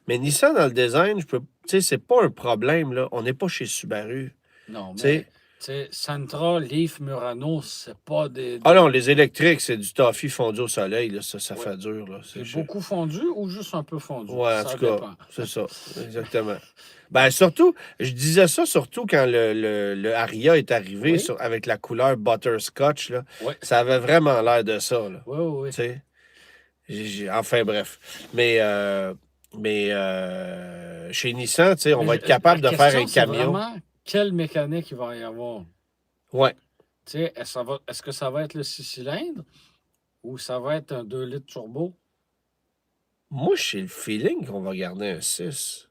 Mais Nissan dans le design, tu sais, c'est pas un problème, là. On n'est pas chez Subaru. non, Tu mais, sais. tu sais, Sentra, Leaf, Murano, c'est pas Ah non, les électriques, c'est du toffee fondu au soleil, là. Ça Ouais. fait dur, là. C'est beaucoup fondu ou juste un peu fondu? Ouais, en Ça tout cas, dépend. c'est ça. Exactement. Ben, surtout, je disais ça surtout quand le Aria est arrivé Oui, avec la couleur butterscotch, là. oui, Ça avait vraiment l'air de ça, là. oui, oui. Tu sais. Enfin, bref. Mais chez Nissan, tu sais, on Mais va être capable la de faire question, un c'est camion. vraiment quelle mécanique il va y avoir. Ouais. Tu sais, est-ce que ça va être le 6 cylindres ou ça va être un 2 litres turbo? Moi, j'ai le feeling qu'on va garder un 6.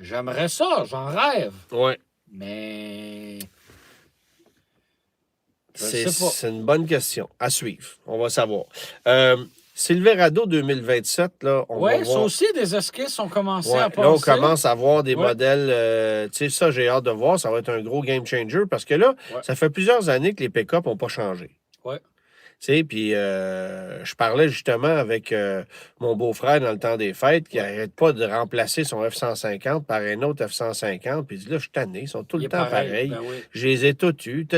J'aimerais ça, j'en rêve. Ouais. Mais je C'est sais pas. c'est une bonne question. À suivre. On va savoir. Silverado 2027, là, on va Oui, ça voir. aussi, des esquisses ont commencé Ouais, à là, on passer. commence à voir des Ouais. modèles. Tu sais, ça, j'ai hâte de voir. Ça va être un gros game changer parce que là, Ouais. ça fait plusieurs années que les pick-up n'ont pas changé. Ouais. Tu sais, puis je parlais justement avec mon beau-frère dans le temps des fêtes qui Ouais. n'arrête pas de remplacer son F-150 par un autre F-150. Puis il dit là, je suis tanné, ils sont tout Il le est temps pareil. pareils. Ben oui. Je les ai tous eus, tu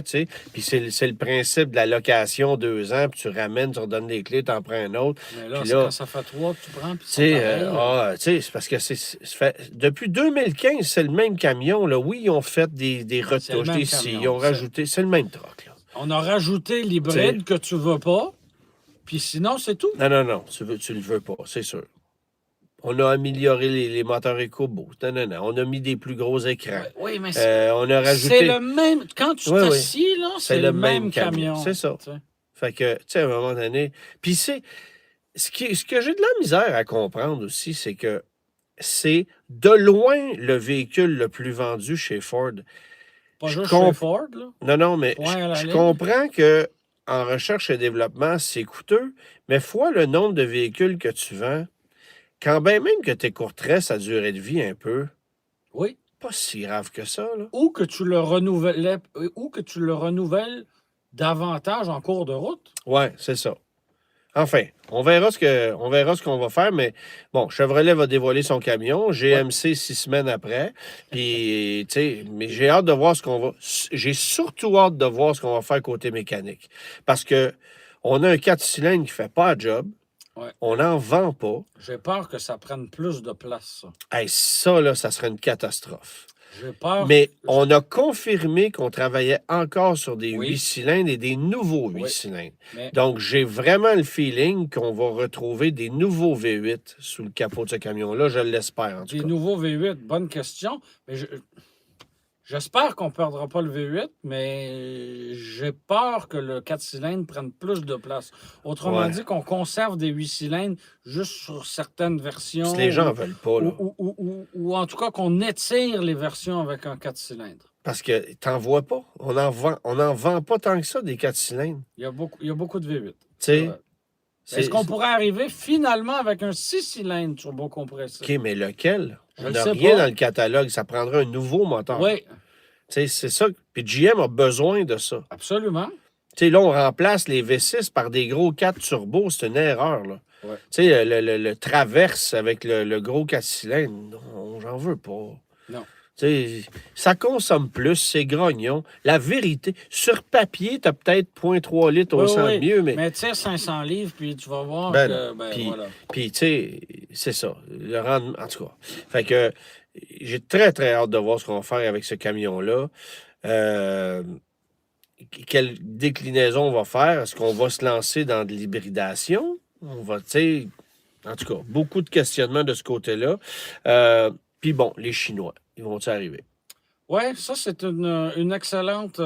sais. Puis c'est le principe de la location 2 ans, puis tu ramènes, tu redonnes les clés, tu en prends un autre. Mais là, Puis c'est là, quand ça fait 3 que tu prends, puis tu ils sont sais, pareils. tu sais, c'est parce que depuis 2015, c'est le même camion. Là. Oui, ils ont fait des C'est le retouches, même des scies, ils camion. ont rajouté. C'est le même truck, là. On a rajouté Tu sais, l'hybride que tu veux pas, puis sinon, c'est tout. non, tu le veux pas, c'est sûr. On a amélioré les moteurs EcoBoost. Non. On a mis des plus gros écrans. Oui, mais On a c'est rajouté. le même. Quand tu Oui, oui. t'assis, là, c'est le même camion. C'est ça. Tu sais. Fait que, tu sais, à un moment donné. Puis c'est. Ce que j'ai de la misère à comprendre aussi, c'est que c'est de loin le véhicule le plus vendu chez Ford. Pas Je juste comp- chez Ford, là. Non, mais Point à la je ligne. comprends que en recherche et développement, c'est coûteux, mais fois le nombre de véhicules que tu vends, quand bien même que tu écourterais sa durée de vie un peu, Oui. pas si grave que ça, là. Ou que tu le renouvelles davantage en cours de route. Ouais, c'est ça. Enfin, on verra ce qu'on va faire, mais bon, Chevrolet va dévoiler son camion, GMC 6 semaines après, puis, tu sais, mais j'ai hâte de voir j'ai surtout hâte de voir ce qu'on va faire côté mécanique, parce que on a un 4 cylindres qui fait pas la job, Ouais. on n'en vend pas. J'ai peur que ça prenne plus de place, ça. Hey, ça, là, ça serait une catastrophe. J'ai peur. Mais on a confirmé qu'on travaillait encore sur des Oui. 8 cylindres et des nouveaux 8 Oui. cylindres. Mais Donc, j'ai vraiment le feeling qu'on va retrouver des nouveaux V8 sous le capot de ce camion-là. Je l'espère, en tout des cas. nouveaux V8, bonne question. Mais j'espère qu'on ne perdra pas le V8, mais j'ai peur que le 4 cylindres prenne plus de place. Autrement Ouais. dit, qu'on conserve des 8 cylindres juste sur certaines versions. Si les gens en veulent pas, là. Ou en tout cas qu'on étire les versions avec un 4 cylindres. Parce que t'en vois pas. On n'en vend pas tant que ça, des 4 cylindres. Il y a beaucoup de V8. Tu sais, Est-ce qu'on pourrait arriver finalement avec un 6 cylindres turbo-compressé? OK, mais lequel? Je On le n'a sais rien pas. dans le catalogue. Ça prendrait un nouveau moteur. Oui, Tu sais, c'est ça. Puis GM a besoin de ça. absolument. Tu sais, là, on remplace les V6 par des gros 4 turbo. C'est une erreur, là. Ouais. Tu sais, le traverse avec le gros 4 cylindres, non, j'en veux pas. Non. Tu sais, ça consomme plus, c'est grognon. La vérité, sur papier, tu as peut-être 0,3 litres au 100 de mieux, mais Mais tire 500 livres, puis tu vas voir Ben que... non. Ben, Puis- voilà. puis, tu sais, c'est ça. Le rendement, en tout cas. Fait que j'ai très, très hâte de voir ce qu'on va faire avec ce camion-là. Quelle déclinaison on va faire? Est-ce qu'on va se lancer dans de l'hybridation? On va, tu sais, en tout cas, beaucoup de questionnements de ce côté-là. Puis bon, les Chinois, ils vont-ils arriver? Oui, ça, c'est une excellente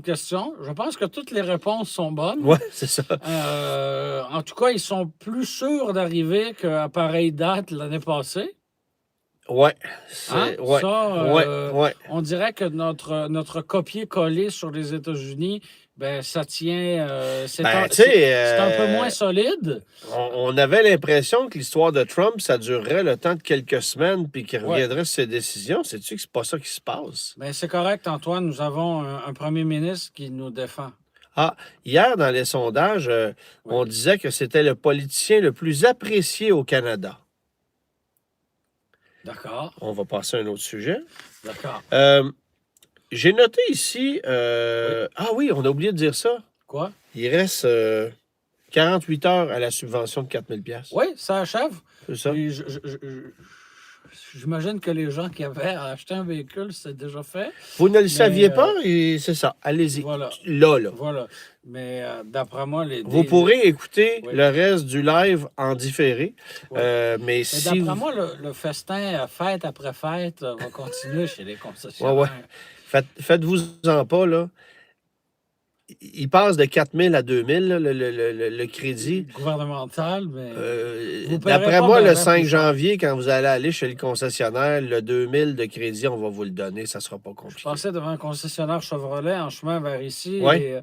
question. Je pense que toutes les réponses sont bonnes. Ouais, c'est ça. En tout cas, ils sont plus sûrs d'arriver qu'à pareille date l'année passée. Ouais. Hein? Ouais. Ça, Ouais. on dirait que notre copier-coller sur les États-Unis, ben, ça tient. C'est Ben, un, tu sais, c'est un peu moins solide. on avait l'impression que l'histoire de Trump, ça durerait le temps de quelques semaines puis qu'il reviendrait sur ses décisions. Sais-tu que c'est pas ça qui se passe? Mais c'est correct, Antoine. Nous avons un premier ministre qui nous défend. Ah, hier, dans les sondages, on disait que c'était le politicien le plus apprécié au Canada. D'accord. On va passer à un autre sujet. D'accord. J'ai noté ici... Ah oui, on a oublié de dire ça. Quoi? Il reste 48 heures à la subvention de 4 000 $. Oui, ça achève. C'est ça? Puis j'imagine que les gens qui avaient acheté un véhicule, c'est déjà fait. Vous ne le saviez pas et c'est ça. Allez-y. Voilà. Là. Voilà. Mais d'après moi, Vous pourrez écouter Oui. le reste du live en différé. Oui. Mais Mais si d'après vous... moi, le festin fête après fête va continuer chez les concessionnaires. Faites-vous-en pas, là. Il passe de 4 000 à 2 000, là, le crédit. Gouvernemental, mais vous paierez D'après pas moi, ben le ben 5 plus cher. janvier, quand vous allez aller chez le concessionnaire, le 2 000 de crédit, on va vous le donner. Ça ne sera pas Je compliqué. passais devant un concessionnaire Chevrolet en chemin vers ici. Ouais.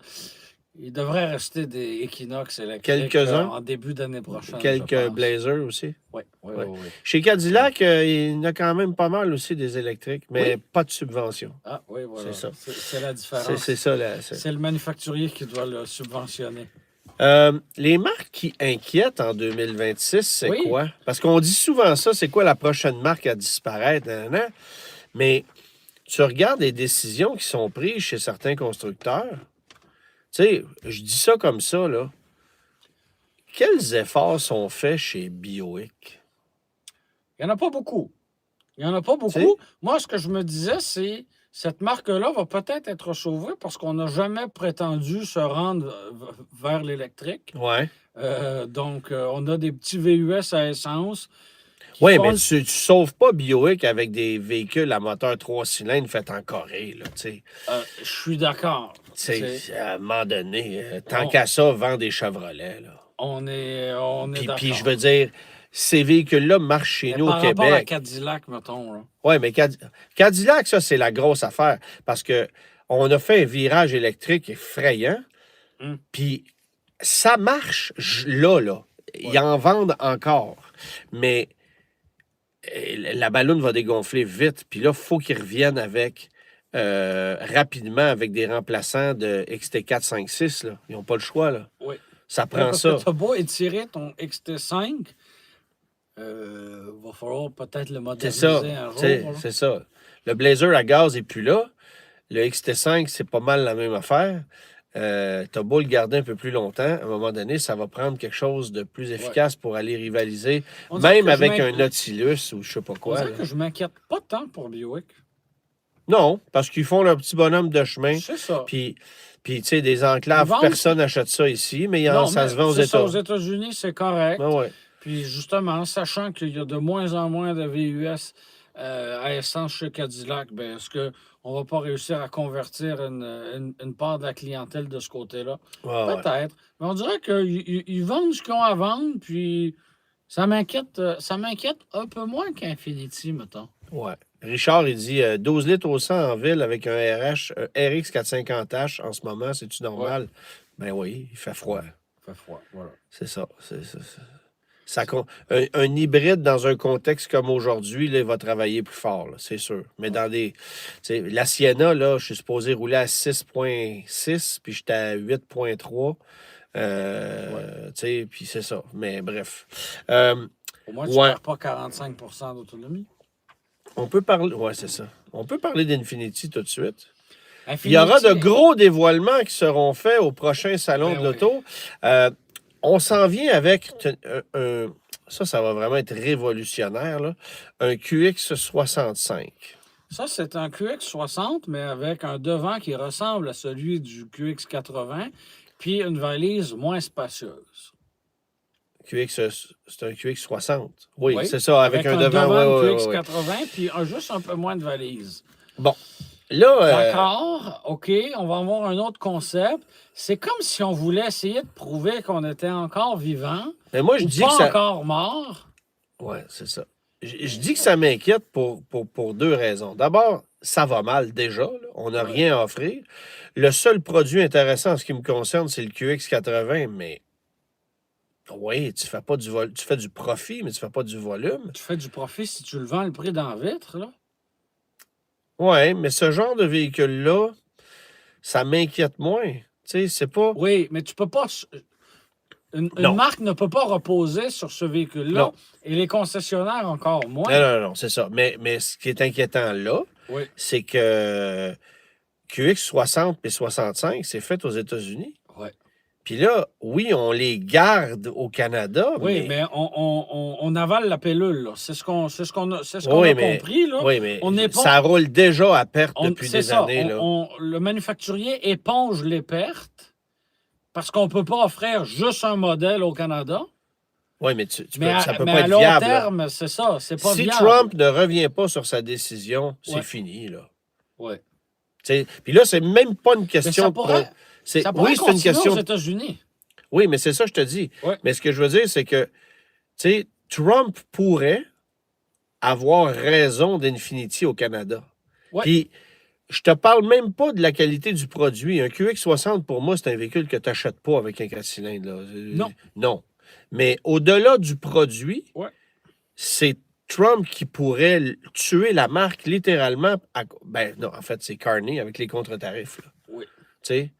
Et, Il devrait rester des Equinox électriques Quelques-uns. en début d'année prochaine, je Quelques pense. Blazers aussi. Oui, oui, Ouais. oui, oui. Chez Cadillac, il y en a quand même pas mal aussi des électriques, mais pas de subvention. Ah oui, voilà. C'est ça. C'est la différence. C'est ça. C'est le manufacturier qui doit le subventionner. Les marques qui inquiètent en 2026, c'est Oui. quoi? Parce qu'on dit souvent ça, c'est quoi la prochaine marque à disparaître? Mais tu regardes les décisions qui sont prises chez certains constructeurs. Tu sais, je dis ça comme ça, là. Quels efforts sont faits chez Bioic? Il n'y en a pas beaucoup. Il n'y en a pas beaucoup. Tu sais? Moi, ce que je me disais, c'est cette marque-là va peut-être être sauvée parce qu'on n'a jamais prétendu se rendre vers l'électrique. Ouais. Donc, on a des petits VUS à essence. Oui, mais tu ne sauves pas Bioic avec des véhicules à moteur 3 cylindres faits en Corée, là, tu sais. Je suis d'accord. À un moment donné, tant qu'à ça, vend des Chevrolets, là. On est d'accord. Puis je veux dire, ces véhicules-là marchent chez nous au Par rapport à Québec. Cadillac, mettons. Oui, mais Cadillac, ça, c'est la grosse affaire. Parce que on a fait un virage électrique effrayant. Puis ça marche là. Ils en vendent encore. Mais la balloune va dégonfler vite. Puis là, il faut qu'ils reviennent avec rapidement avec des remplaçants de XT4, 5, 6. Là. Ils n'ont pas le choix. Là. Oui. Ça prend parce ça. que tu as beau étirer ton XT5, va falloir peut-être le moderniser un jour. C'est ça. Le Blazer à gaz n'est plus là. Le XT5, c'est pas mal la même affaire. T'as beau le garder un peu plus longtemps, à un moment donné, ça va prendre quelque chose de plus efficace pour aller rivaliser, même avec un Nautilus ou je sais pas quoi. On dirait que je m'inquiète pas tant pour Bioic. Non, parce qu'ils font leur petit bonhomme de chemin. C'est ça. Puis tu sais, des enclaves, personne n'achète ça ici, mais ça se vend aux États-Unis. Aux États-Unis, c'est correct. Ouais. Puis justement, sachant qu'il y a de moins en moins de VUS à essence chez Cadillac, bien, est-ce qu'on ne va pas réussir à convertir une part de la clientèle de ce côté-là? Peut-être. Mais on dirait qu'ils vendent ce qu'ils ont à vendre, puis ça m'inquiète un peu moins qu'Infiniti, mettons. Ouais. Richard, il dit 12 litres au 100 en ville avec un RX 450H en ce moment, c'est-tu normal? Ouais. Ben oui, il fait froid. Voilà. C'est ça. Un hybride dans un contexte comme aujourd'hui, il va travailler plus fort, c'est sûr. Mais dans des. La Sienna, là, je suis supposé rouler à 6,6, puis j'étais à 8,3. Puis c'est ça. Mais bref. Au moins, tu ne perds pas 45 d'autonomie. On peut parler. Oui, c'est ça. On peut parler d'Infiniti tout de suite. Infiniti, il y aura de gros dévoilements qui seront faits au prochain salon de l'auto. On s'en vient avec ça va vraiment être révolutionnaire, là, un QX65. Ça, c'est un QX60, mais avec un devant qui ressemble à celui du QX80, puis une valise moins spacieuse. C'est un QX60. Oui, c'est ça, avec un devant QX80, puis juste un peu moins de valise. Bon. Là, d'accord, OK, on va avoir un autre concept. C'est comme si on voulait essayer de prouver qu'on était encore vivant. Mais moi, je dis pas encore mort. Oui, c'est ça. Je dis que ça m'inquiète pour deux raisons. D'abord, ça va mal déjà. Là. On n'a rien à offrir. Le seul produit intéressant en ce qui me concerne, c'est le QX80, mais oui, tu fais du profit, mais tu fais pas du volume. Tu fais du profit si tu le vends le prix dans la vitre, là. Oui, mais ce genre de véhicule-là, ça m'inquiète moins. Tu sais, c'est pas... Oui, mais tu peux pas... Une marque ne peut pas reposer sur ce véhicule-là. Non. Et les concessionnaires encore moins. Non, c'est ça. Mais ce qui est inquiétant là, c'est que QX60 et 65, c'est fait aux États-Unis. Oui. Puis là, oui, on les garde au Canada. Oui, mais on avale la pilule, là. C'est ce qu'on a compris, là. Oui, mais ça roule déjà à perte depuis des années. Là. Le manufacturier éponge les pertes parce qu'on ne peut pas offrir juste un modèle au Canada. Oui, mais ça peut pas à être long viable. terme, c'est ça. C'est pas viable. Si Trump ne revient pas sur sa décision, c'est fini, là. Oui. Puis là, c'est même pas une question... Ça pourrait c'est une question aux États-Unis. Oui, mais c'est ça, je te dis. Oui. Mais ce que je veux dire, c'est que, Trump pourrait avoir raison d'Infiniti au Canada. Oui. Puis, je te parle même pas de la qualité du produit. Un QX60, pour moi, c'est un véhicule que tu n'achètes pas avec un 4 cylindres. Là. Non. Non. Mais au-delà du produit, Ouais. c'est Trump qui pourrait tuer la marque littéralement. Ben, non, en fait, c'est Carney avec les contre-tarifs. Là. Oui. Tu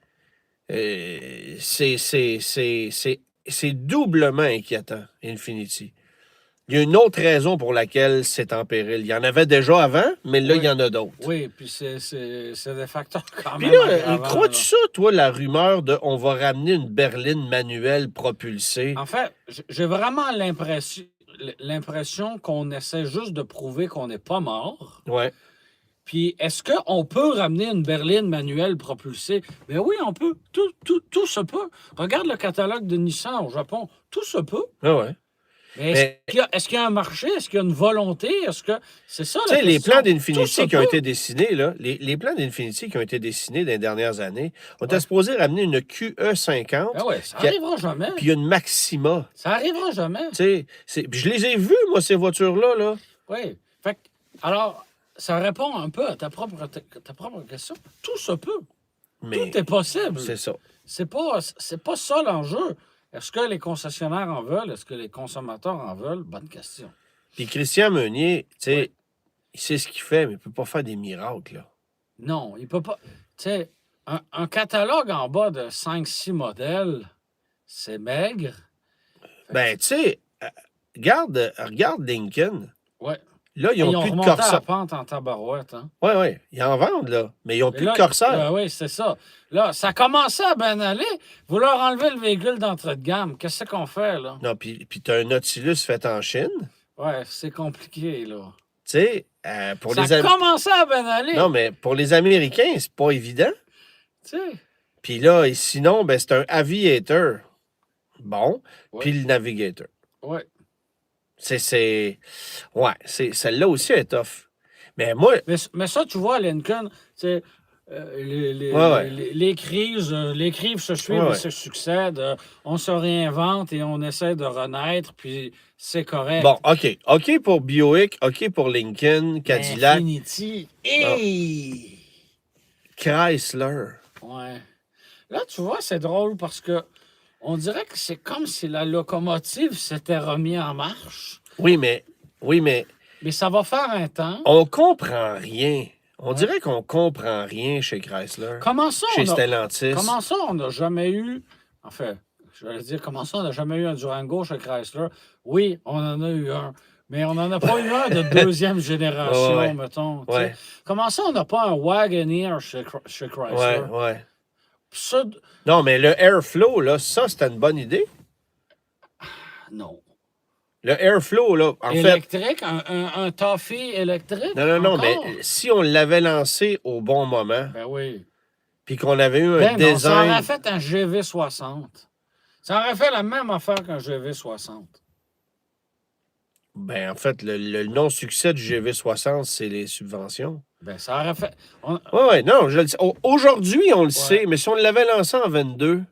sais, c'est doublement inquiétant, Infiniti. Il y a une autre raison pour laquelle c'est en péril. Il y en avait déjà avant, mais là, Oui. il y en a d'autres. Oui, puis c'est des facteurs quand Puis même là, aggravants, crois-tu là. ça, toi, la rumeur de on va ramener une berline manuelle propulsée? En fait, j'ai vraiment l'impression qu'on essaie juste de prouver qu'on n'est pas mort. Ouais. Puis, est-ce qu'on peut ramener une berline manuelle propulsée? Ben oui, on peut. Tout se peut. Regarde le catalogue de Nissan au Japon. Tout se peut. Ah ouais. Mais Mais, est-ce qu'il y a un marché? Est-ce qu'il y a une volonté? Est-ce que c'est ça tu la sais, les question? plans Tout se d'Infinity qui ont peut. été dessinés, là, les plans d'Infinity qui ont été dessinés dans les dernières années, on était Ouais. supposé ramener une QE50, Ben ouais, ça qui a- arrivera jamais. puis une Maxima. Ça arrivera jamais. Tu sais, puis je les ai vues, moi, ces voitures-là. Là. Oui. Fait que, alors, ça répond un peu à ta propre question. Tout se peut. Mais Tout est possible. c'est ça. C'est pas ça l'enjeu. Est-ce que les concessionnaires en veulent? Est-ce que les consommateurs en veulent? Bonne question. Puis Christian Meunier, tu sais, Ouais. il sait ce qu'il fait, mais il peut pas faire des miracles. Là. Non, il peut pas. Tu sais, un catalogue en bas de 5-6 modèles, c'est maigre. Ben, tu sais, regarde Lincoln. Ouais. Là, ils Ils n'ont ont plus de remonté à la corsaire. pente en tabarouette. Hein? Oui, oui, ils en vendent, là. Mais ils n'ont Et plus là, de corsaire. oui, c'est ça. Là, ça commençait à bien aller. Vous leur enlevez le véhicule d'entrée de gamme. Qu'est-ce qu'on fait, là? Non, puis tu as un Nautilus fait en Chine. Ouais, c'est compliqué, là. Tu sais, pour Ça les a commencé à bien aller. Non, mais pour les Américains, c'est pas évident. Tu sais. Puis là, et sinon, ben, c'est un Aviator. Bon. Ouais. Puis le Navigator. Ouais. Ouais, celle-là aussi est tough. Mais moi, Mais ça, tu vois, Lincoln, tu sais, Ouais. les crises se suivent Ouais. et se succèdent. On se réinvente et on essaie de renaître, puis c'est correct. bon, OK. OK pour Buick, OK pour Lincoln, Mais Cadillac, Infiniti, hey! Chrysler. Ouais. Là, tu vois, c'est drôle parce que on dirait que c'est comme si la locomotive s'était remise en marche. Oui, mais Mais ça va faire un temps. on comprend rien. On Ouais. dirait qu'on comprend rien chez Chrysler, Comment ça, chez Stellantis. on n'a jamais eu... En fait, je vais dire, comment ça, on n'a jamais eu un Durango chez Chrysler? Oui, on en a eu un. Mais on n'en a pas eu un de deuxième génération, Ouais. mettons. tu sais. Ouais, Comment ça, on n'a pas un Wagoneer chez Chrysler? ouais. Ça, Non, mais le Airflow, là, ça, c'était une bonne idée. non. Le Airflow, là, en fait... Électrique, un Toffee électrique? Non, mais encore? si on l'avait lancé au bon moment, Ben oui. puis qu'on avait eu un Ben non, ça design... aurait fait un GV60. Ça aurait fait la même affaire qu'un GV60. Ben, en fait, le non-succès du GV60, c'est les subventions. Ben, ça aurait fait... Oui, non, je le sais. Aujourd'hui, on le Ouais. sait, mais si on l'avait lancé en 22,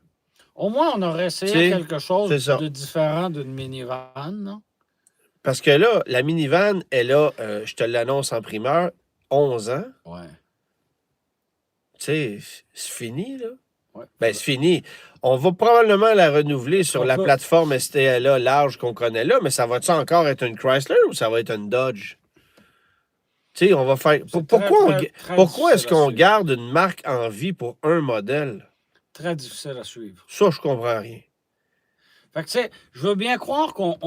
Au moins, on aurait essayé C'est- quelque chose c'est ça. de différent d'une minivan, non? parce que là, la minivan, elle a, je te l'annonce en primeur, 11 ans. Ouais. Tu sais, c'est fini, là. Ouais. Ben, c'est fini. On va probablement la renouveler sur On la peut. plateforme STLA large qu'on connaît là, mais ça va-tu encore être une Chrysler ou ça va être une Dodge? Tu sais, on va faire... C'est Pourquoi, très pourquoi est-ce difficile à qu'on suivre. garde une marque en vie pour un modèle? Très difficile à suivre. Ça, je comprends rien. Fait que, tu sais, je veux bien croire qu'on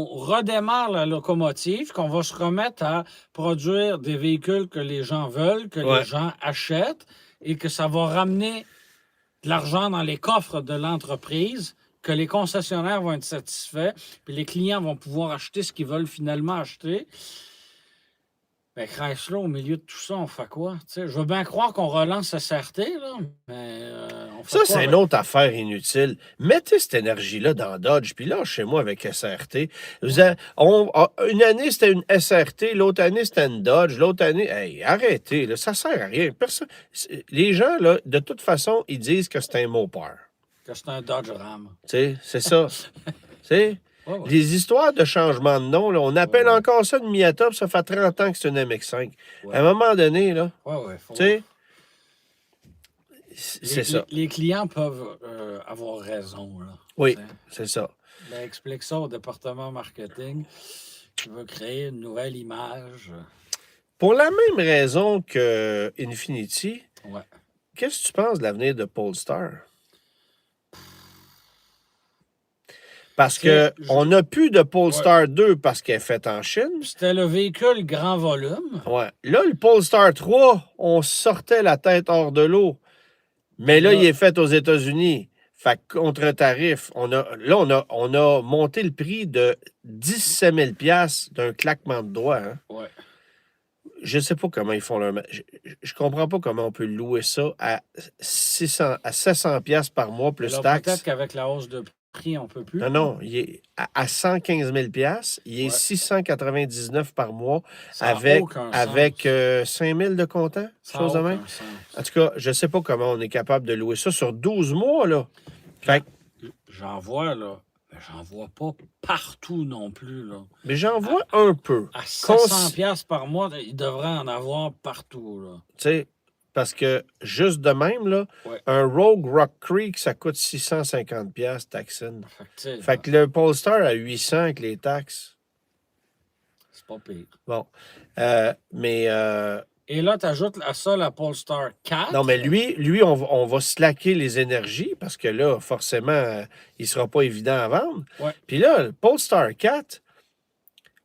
redémarre la locomotive, qu'on va se remettre à produire des véhicules que les gens veulent, que Ouais. les gens achètent, et que ça va ramener de l'argent dans les coffres de l'entreprise, que les concessionnaires vont être satisfaits, puis les clients vont pouvoir acheter ce qu'ils veulent finalement acheter. Mais Chrysler, au milieu de tout ça, on fait quoi? Tu sais, je veux bien croire qu'on relance SRT, là, mais on fait Ça, quoi c'est avec- une autre affaire inutile. Mettez cette énergie-là dans Dodge, puis là, chez moi, avec SRT. Une année, c'était une SRT, l'autre année, c'était une Dodge, l'autre année... Hey, arrêtez, là, ça sert à rien. Les gens, là, de toute façon, ils disent que c'est un mot peur. Que c'est un Dodge Ram. Tu sais, c'est ça. Tu sais, Ouais, ouais. Les histoires de changement de nom, là, on appelle ouais. encore ça une Miata, puis ça fait 30 ans que c'est une MX5. Ouais. À un moment donné, là, Ouais, tu sais, Les, c'est ça. les clients peuvent avoir raison, là. Oui, T'sais. c'est ça. Ben, explique ça au département marketing qui veut créer une nouvelle image. Pour la même raison que Infiniti, Ouais. qu'est-ce que tu penses de l'avenir de Polestar? Parce Tu sais, qu'on n'a plus de Polestar 2 parce qu'elle est faite en Chine. c'était le véhicule grand volume. Ouais. Là, le Polestar 3, on sortait la tête hors de l'eau. Mais là, il est fait aux États-Unis. Fait que contre tarif, on a monté le prix de 17 000 $ d'un claquement de doigts. Hein. Ouais. Je ne sais pas comment ils font leur... Je comprends pas comment on peut louer ça à 700 $ par mois plus Alors, taxes. peut-être qu'avec la hausse de prix, on ne peut plus. Non, il est à 115 000 $. Il est 699 par mois avec 5 000 de comptant, chose de même. En tout cas, je ne sais pas comment on est capable de louer ça sur 12 mois, là. Fait J'en vois, là. Mais j'en vois pas partout non plus, là. mais j'en vois un peu. À 700 $ par mois, il devrait en avoir partout, là. Tu sais, parce que juste de même, là, Ouais. un Rogue Rock Creek, ça coûte 650 $ taxine. Fait Fait que le Polestar à 800 avec les taxes. c'est pas pire. Bon. Mais Et là, tu ajoutes à ça la Polestar 4. non, mais lui on va slacker les énergies parce que là, forcément, il ne sera pas évident à vendre. Ouais. Puis là, le Polestar 4,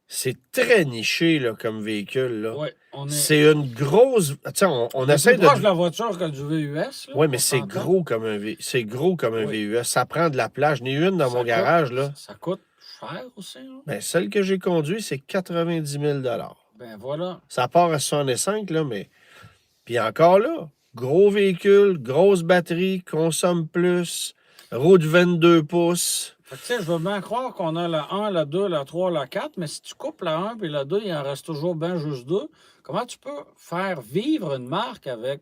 c'est très niché là, comme véhicule. Là. Ouais, C'est une grosse. Tu sais, on est essaie plus de. proche de la voiture que du VUS. Oui, mais c'est gros comme un VUS. Ça prend de la plage. J'en ai une dans mon garage. Là. Ça coûte cher aussi. Là. Ben, celle que j'ai conduite, c'est 90 000 $. Ben voilà. Ça part à 65, là, mais. Puis encore là, gros véhicule, grosse batterie, consomme plus, roue de 22 pouces. Fait que, tu sais, je veux bien croire qu'on a la 1, la 2, la 3, la 4, mais si tu coupes la 1 et la 2, il en reste toujours bien juste 2. Comment tu peux faire vivre une marque avec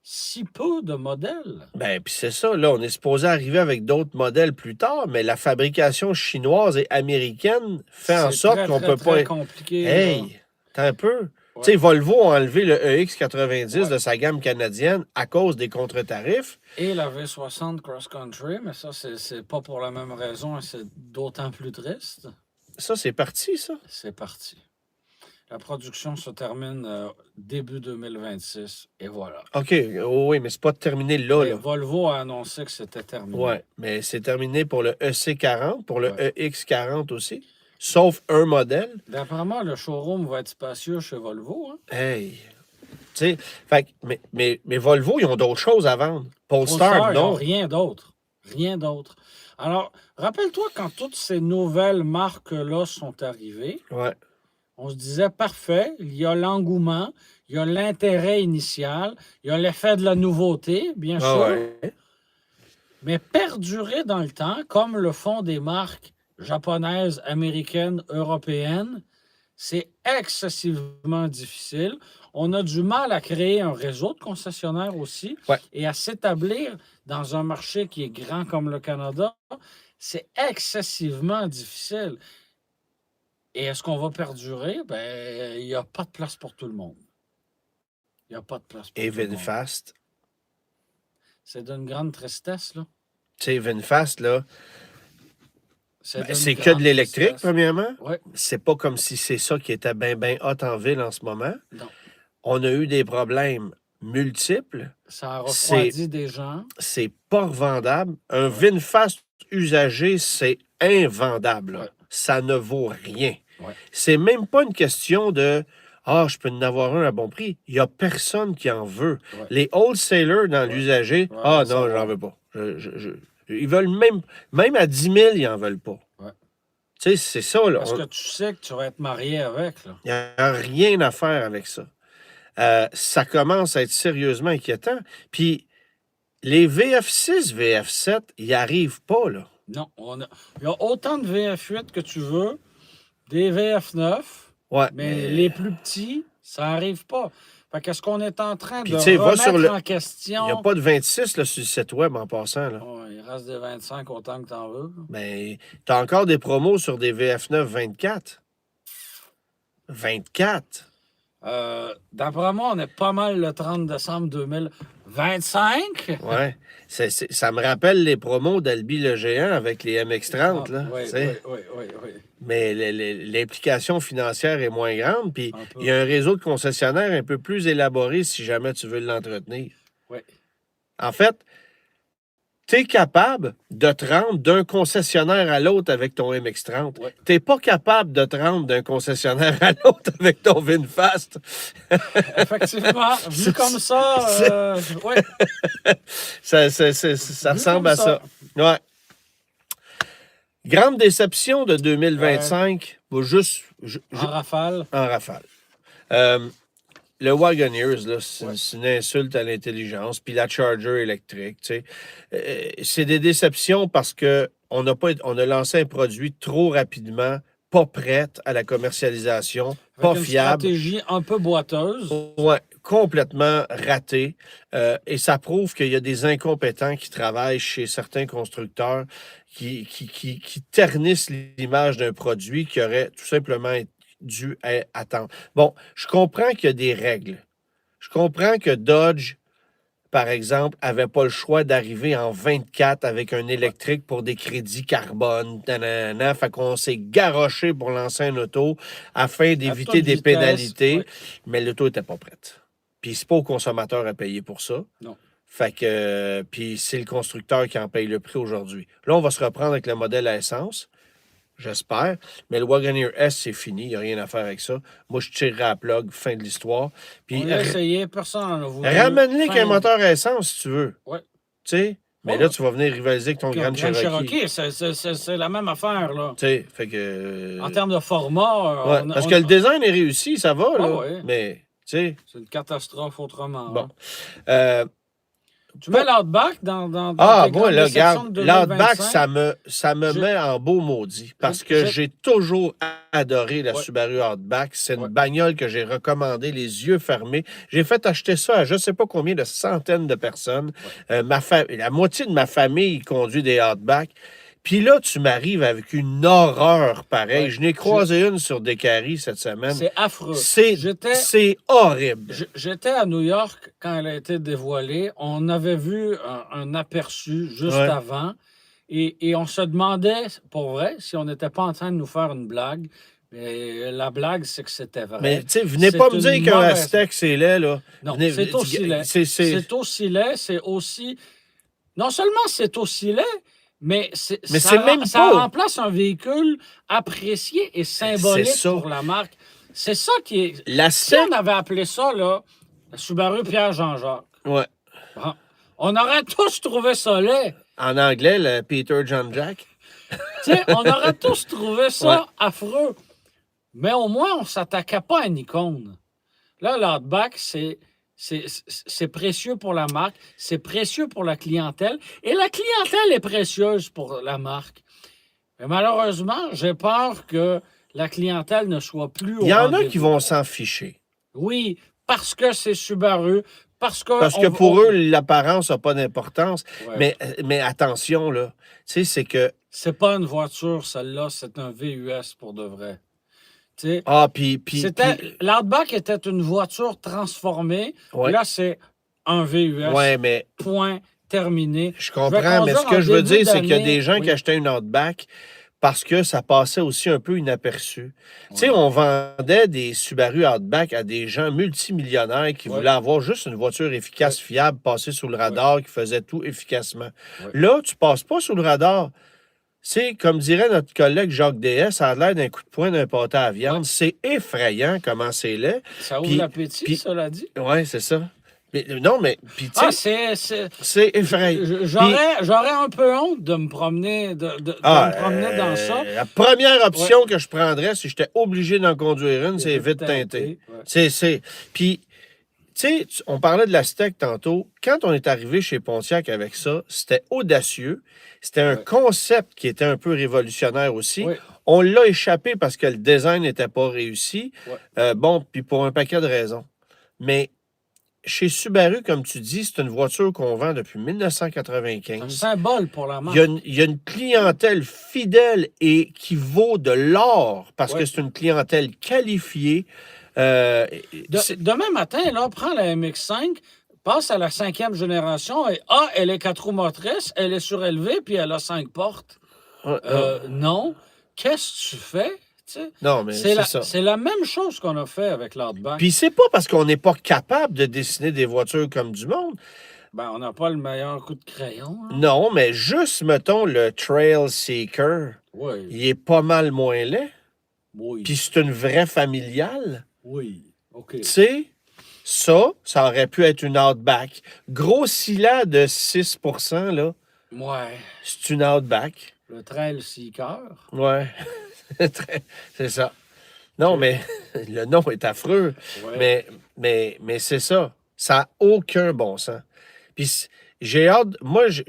si peu de modèles? Ben, puis c'est ça, là, on est supposé arriver avec d'autres modèles plus tard, mais la fabrication chinoise et américaine fait en sorte qu'on peut pas. C'est compliqué. Hey, t'as un peu. Tu sais, Volvo a enlevé le EX90 de sa gamme canadienne à cause des contre-tarifs. Et la V60 Cross Country, mais ça, c'est pas pour la même raison et c'est d'autant plus triste. Ça, c'est parti, ça? C'est parti. La production se termine début 2026 et voilà. OK, oui, mais c'est pas terminé là. Et Volvo a annoncé que c'était terminé. Oui, mais c'est terminé pour le EC40, pour le EX40 aussi. Sauf un modèle. D'après moi, le showroom va être spacieux chez Volvo. Hein? Hey! Tu sais, mais Volvo, ils ont d'autres choses à vendre. Polestar, non. Rien d'autre. Rien d'autre. Alors, rappelle-toi quand toutes ces nouvelles marques-là sont arrivées, on se disait, parfait, il y a l'engouement, il y a l'intérêt initial, il y a l'effet de la nouveauté, bien sûr. Mais perdurer dans le temps, comme le font des marques japonaises, américaines, européennes, c'est excessivement difficile. On a du mal à créer un réseau de concessionnaires aussi et à s'établir dans un marché qui est grand comme le Canada. C'est excessivement difficile. Et est-ce qu'on va perdurer? Ben, il n'y a pas de place pour tout le monde. Il n'y a pas de place pour tout le monde. VinFast. C'est d'une grande tristesse, là. Tu sais, VinFast, là, c'est que de l'électrique, premièrement. Ouais. C'est pas comme si c'est ça qui était bien hot en ville en ce moment. Non. On a eu des problèmes multiples. Ça a refroidi des gens. C'est pas revendable. Un VinFast usagé, c'est invendable. Ouais. Ça ne vaut rien. Ouais. C'est même pas une question de je peux en avoir un à bon prix. Il n'y a personne qui en veut. Ouais. Les wholesalers dans l'usager, non, j'en veux pas. Ils veulent même à 10 000, ils n'en veulent pas. Ouais. Tu sais, c'est ça. Là. Parce que tu sais que tu vas être marié avec. Il n'y a rien à faire avec ça. Ça commence à être sérieusement inquiétant. Puis, les VF6, VF7, ils n'y arrivent pas, là. Non, il y a autant de VF8 que tu veux, des VF9, mais les plus petits, ça n'arrive pas. Fait qu'est-ce qu'on est en train Puis, de tu sais, va sur remettre le. en Il question? n'y a pas de 26 là, sur le site web en passant. Là. Ouais, il reste des 25 autant que t'en veux. Mais tu as encore des promos sur des VF9 24. 24. D'après moi, on est pas mal le 30 décembre 2025. Ouais. Ça me rappelle les promos d'Albi le Géant avec les MX-30. Là, Oui, tu sais. oui. Mais l'implication financière est moins grande. Puis Un peu. il y a un réseau de concessionnaires un peu plus élaboré si jamais tu veux l'entretenir. Oui. En fait, tu es capable de te rendre d'un concessionnaire à l'autre avec ton MX-30. Ouais. Tu n'es pas capable de te rendre d'un concessionnaire à l'autre avec ton VinFast. Effectivement, vu comme ça, oui. Ça Vu ressemble comme à ça. Ouais. Grande déception de 2025. Juste En rafale. en rafale. Le Wagoneers, là, c'est une insulte à l'intelligence. Puis la Charger électrique, tu sais. C'est des déceptions parce que on a lancé un produit trop rapidement, pas prête à la commercialisation, pas Avec une fiable. stratégie un peu boiteuse. Ouais, complètement raté. Et ça prouve qu'il y a des incompétents qui travaillent chez certains constructeurs qui ternissent l'image d'un produit qui aurait tout simplement dû attendre. Bon, je comprends qu'il y a des règles. Je comprends que Dodge, par exemple, n'avait pas le choix d'arriver en 24 avec un électrique pour des crédits carbone. Nanana. Fait qu'on s'est garoché pour lancer un auto afin d'éviter toute des vitesse, pénalités, ouais. mais l'auto n'était pas prête. Puis c'est pas au consommateur à payer pour ça. Non. Fait que, puis c'est le constructeur qui en paye le prix aujourd'hui. Là, on va se reprendre avec le modèle à essence. J'espère. Mais le Wagoneer S, c'est fini. Il n'y a rien à faire avec ça. Moi, je tirerai à la plug. Fin de l'histoire. Puis On l'a essayé, personne n'en a voulu. ramène-les avec un moteur à essence, si tu veux. Ouais. Tu sais? Mais Ouais. là, tu vas venir rivaliser avec ton Grand Cherokee. C'est la même affaire, là. Tu sais, fait que... En termes de format, Ouais, parce que le design est réussi, ça va, là. ouais. Mais, tu sais... c'est une catastrophe autrement. Bon. Hein. Tu mets l'Outback dans Ah, tes moi, grandes là, déceptions regarde, de l'Outback, 2025? ça me met en beau maudit. Parce que j'ai toujours adoré la Subaru Outback. C'est une bagnole que j'ai recommandée les yeux fermés. J'ai fait acheter ça à je ne sais pas combien de centaines de personnes. La moitié de ma famille conduit des Outback. Puis là, tu m'arrives avec une horreur pareille. Ouais. Je n'ai croisé une sur Descaries cette semaine. C'est affreux. C'est horrible. J'étais à New York quand elle a été dévoilée. On avait vu un aperçu juste avant et on se demandait, pour vrai, si on n'était pas en train de nous faire une blague. Mais la blague, c'est que c'était vrai. Mais tu sais, venez pas me dire qu'un Aztec, c'est laid, là. Non, c'est aussi laid. C'est aussi laid, c'est aussi... Non seulement c'est aussi laid, mais ça remplace un véhicule apprécié et symbolique pour la marque. C'est ça qui est... Si on avait appelé ça, là, la Subaru Pierre-Jean-Jacques, bon, on aurait tous trouvé ça laid. En anglais, le Peter John Jack. Tu sais, on aurait tous trouvé ça affreux. Mais au moins, on ne s'attaquait pas à une icône. Là, l'Outback, c'est précieux pour la marque, c'est précieux pour la clientèle, et la clientèle est précieuse pour la marque. Mais malheureusement, j'ai peur que la clientèle ne soit plus au Il y en a rendez-vous. qui vont s'en ficher. Oui, parce que c'est Subaru, parce que pour eux, l'apparence n'a pas d'importance. Mais attention, là, tu sais, c'est que... C'est pas une voiture, celle-là, c'est un VUS pour de vrai. T'sais, l'Outback était une voiture transformée. Là, c'est un VUS. Mais point terminé. Je comprends, mais ce que je veux dire, c'est qu'il y a des gens qui achetaient une Outback parce que ça passait aussi un peu inaperçu. Tu sais, on vendait des Subaru Outback à des gens multimillionnaires qui voulaient avoir juste une voiture efficace, fiable, passer sous le radar, qui faisait tout efficacement. Là, tu passes pas sous le radar. C'est, comme dirait notre collègue Jacques DS, ça a l'air d'un coup de poing d'un pâté à viande. C'est effrayant comment c'est laid. Ça ouvre l'appétit, cela dit. Oui, c'est ça. Mais, non, mais... Puis, c'est effrayant. J'aurais un peu honte de me promener, de me promener dans ça. La première option que je prendrais, si j'étais obligé d'en conduire une, c'est vite teinté. Puis, tu sais, on parlait de la Steak tantôt. Quand on est arrivé chez Pontiac avec ça, c'était audacieux. C'était un concept qui était un peu révolutionnaire aussi. On l'a échappé parce que le design n'était pas réussi. Bon, puis pour un paquet de raisons. Mais chez Subaru, comme tu dis, c'est une voiture qu'on vend depuis C'est un 1995. symbole pour la Il marque. y a une clientèle fidèle et qui vaut de l'or parce que Ouais. c'est une clientèle qualifiée. Demain matin, là, prends la MX5, passe à la 5e génération et elle est 4 roues motrices, elle est surélevée, puis elle a 5 portes. Non. Qu'est-ce que tu fais? Tu sais, non, mais c'est ça. c'est la même chose qu'on a fait avec l'Outback. Puis c'est pas parce qu'on n'est pas capable de dessiner des voitures comme du monde. Ben, on n'a pas le meilleur coup de crayon. Hein? Non, mais juste, mettons, le Trail Seeker, Oui, il est pas mal moins laid. oui, Puis c'est une vraie familiale. oui. OK. Tu sais, ça aurait pu être une Outback. Gros cylindre de 6 là, Ouais. c'est une Outback. Le Trail Seeker. Ouais, c'est ça. Non, OK. mais le nom est affreux. Ouais. Mais c'est ça. Ça n'a aucun bon sens. Puis j'ai hâte. Moi, je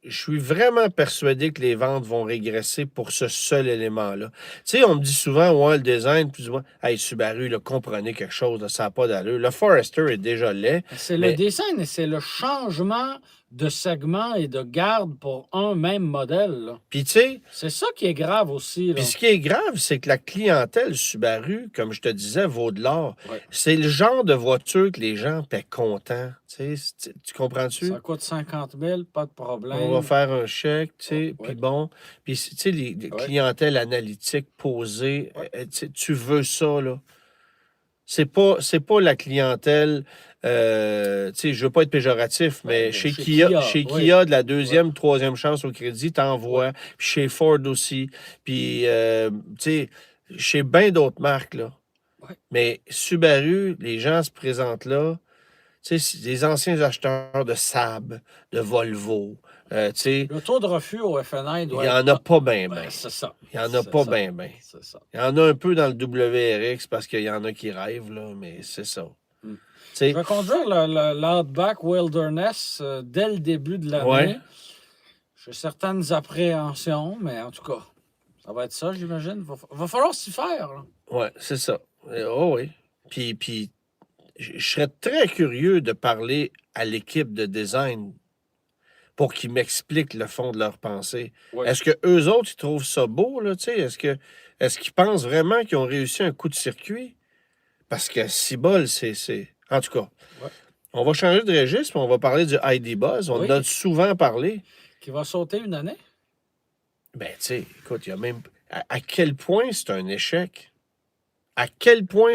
suis vraiment persuadé que les ventes vont régresser pour ce seul élément-là. Tu sais, on me dit souvent, ouais, le design, plus ou moins, hey, Subaru, là, comprenez quelque chose, là, ça n'a pas d'allure. Le Forester est déjà laid. C'est le Mais design et c'est le changement de segment et de garde pour un même modèle. Là. puis, tu sais, C'est ça qui est grave aussi. Là. puis ce qui est grave, c'est que la clientèle Subaru, comme je te disais, vaut de l'or. Ouais. C'est le genre de voiture que les gens paient contents. Tu sais, tu comprends-tu? Ça coûte 50 000, pas de On va problème. faire un chèque, tu sais, Ouais. puis bon. Puis, tu sais, les Ouais. clientèles analytiques posées, Ouais. tu sais, tu veux ça, là. C'est pas la clientèle, tu sais, je veux pas être péjoratif, mais Ouais, chez chez Kia, Kia, chez oui. Kia, de la Ouais. deuxième, troisième chance au crédit, t'envoies. Puis chez Ford aussi. Puis, tu sais, chez bien d'autres marques, là. Ouais. Mais Subaru, les gens se présentent là. Tu sais, c'est des anciens acheteurs de Saab, de Volvo. Tu sais, Le taux de refus au FNI il doit n'y être en a bas. pas bien, Ben, bien. c'est ça. Il n'y en a C'est pas ça. bien, bien. C'est ça. Il y en a un peu dans le WRX parce qu'il y en a qui rêvent, là, mais c'est ça. Mm. Tu Je sais, vais conduire l'Outback Wilderness dès le début de l'année. ouais, J'ai certaines appréhensions, mais en tout cas, ça va être ça, j'imagine. Va falloir s'y faire. Là. ouais, c'est ça. Oh oui. Puis je serais très curieux de parler à l'équipe de design pour qu'ils m'expliquent le fond de leur pensée. Oui. Est-ce que eux autres, ils trouvent ça beau, là, tu sais? Est-ce qu'ils pensent vraiment qu'ils ont réussi un coup de circuit? Parce que si bol, c'est... En tout cas, Ouais. on va changer de registre, puis on va parler du ID Buzz. On en a Oui. souvent parlé. Qui va sauter une année? Ben, tu sais, écoute, il y a même... À quel point c'est un échec? À quel point...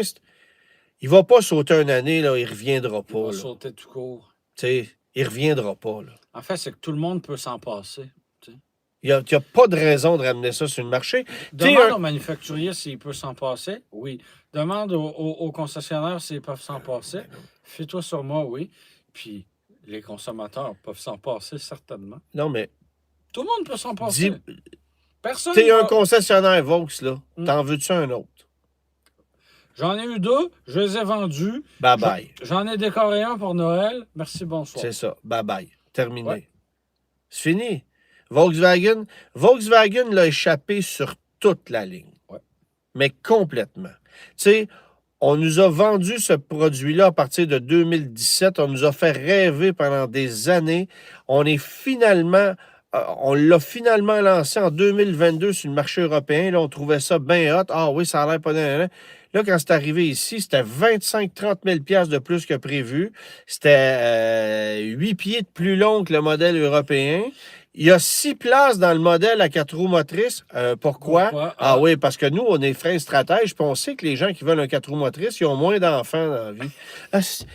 Il va pas sauter une année, là, il reviendra Il va pas, là. sauter tout court. Tu sais, il reviendra pas, là. En fait, c'est que tout le monde peut s'en passer. tu sais. Il y a pas de raison de ramener ça sur le marché. Tu sais, Demande au manufacturier s'il peut s'en passer. Oui. Demande aux concessionnaires s'ils peuvent s'en passer. Fais-toi sur moi, oui. Puis les consommateurs peuvent s'en passer, certainement. non, mais Tout le monde peut s'en passer. dis, Personne t'es un va... concessionnaire Vaux, là. Mm. T'en veux-tu un autre? J'en ai eu 2, je les ai vendus. Bye-bye. J'en ai décoré un pour Noël. Merci, bonsoir. C'est ça. Bye-bye. Terminé. Ouais. C'est fini. Volkswagen l'a échappé sur toute la ligne. Ouais. Mais complètement. Tu sais, on nous a vendu ce produit-là à partir de 2017. On nous a fait rêver pendant des années. On l'a finalement lancé en 2022 sur le marché européen. Là, on trouvait ça bien hot. Ah oui, ça a l'air pas d'un. Là, quand c'est arrivé ici, c'était 25-30 000 piastres de plus que prévu. C'était 8 pieds de plus long que le modèle européen. Il y a 6 places dans le modèle à 4 roues motrices. Pourquoi? Ah oui, parce que nous, on est frein stratège, puis on sait que les gens qui veulent un 4 roues motrices, ils ont moins d'enfants dans la vie.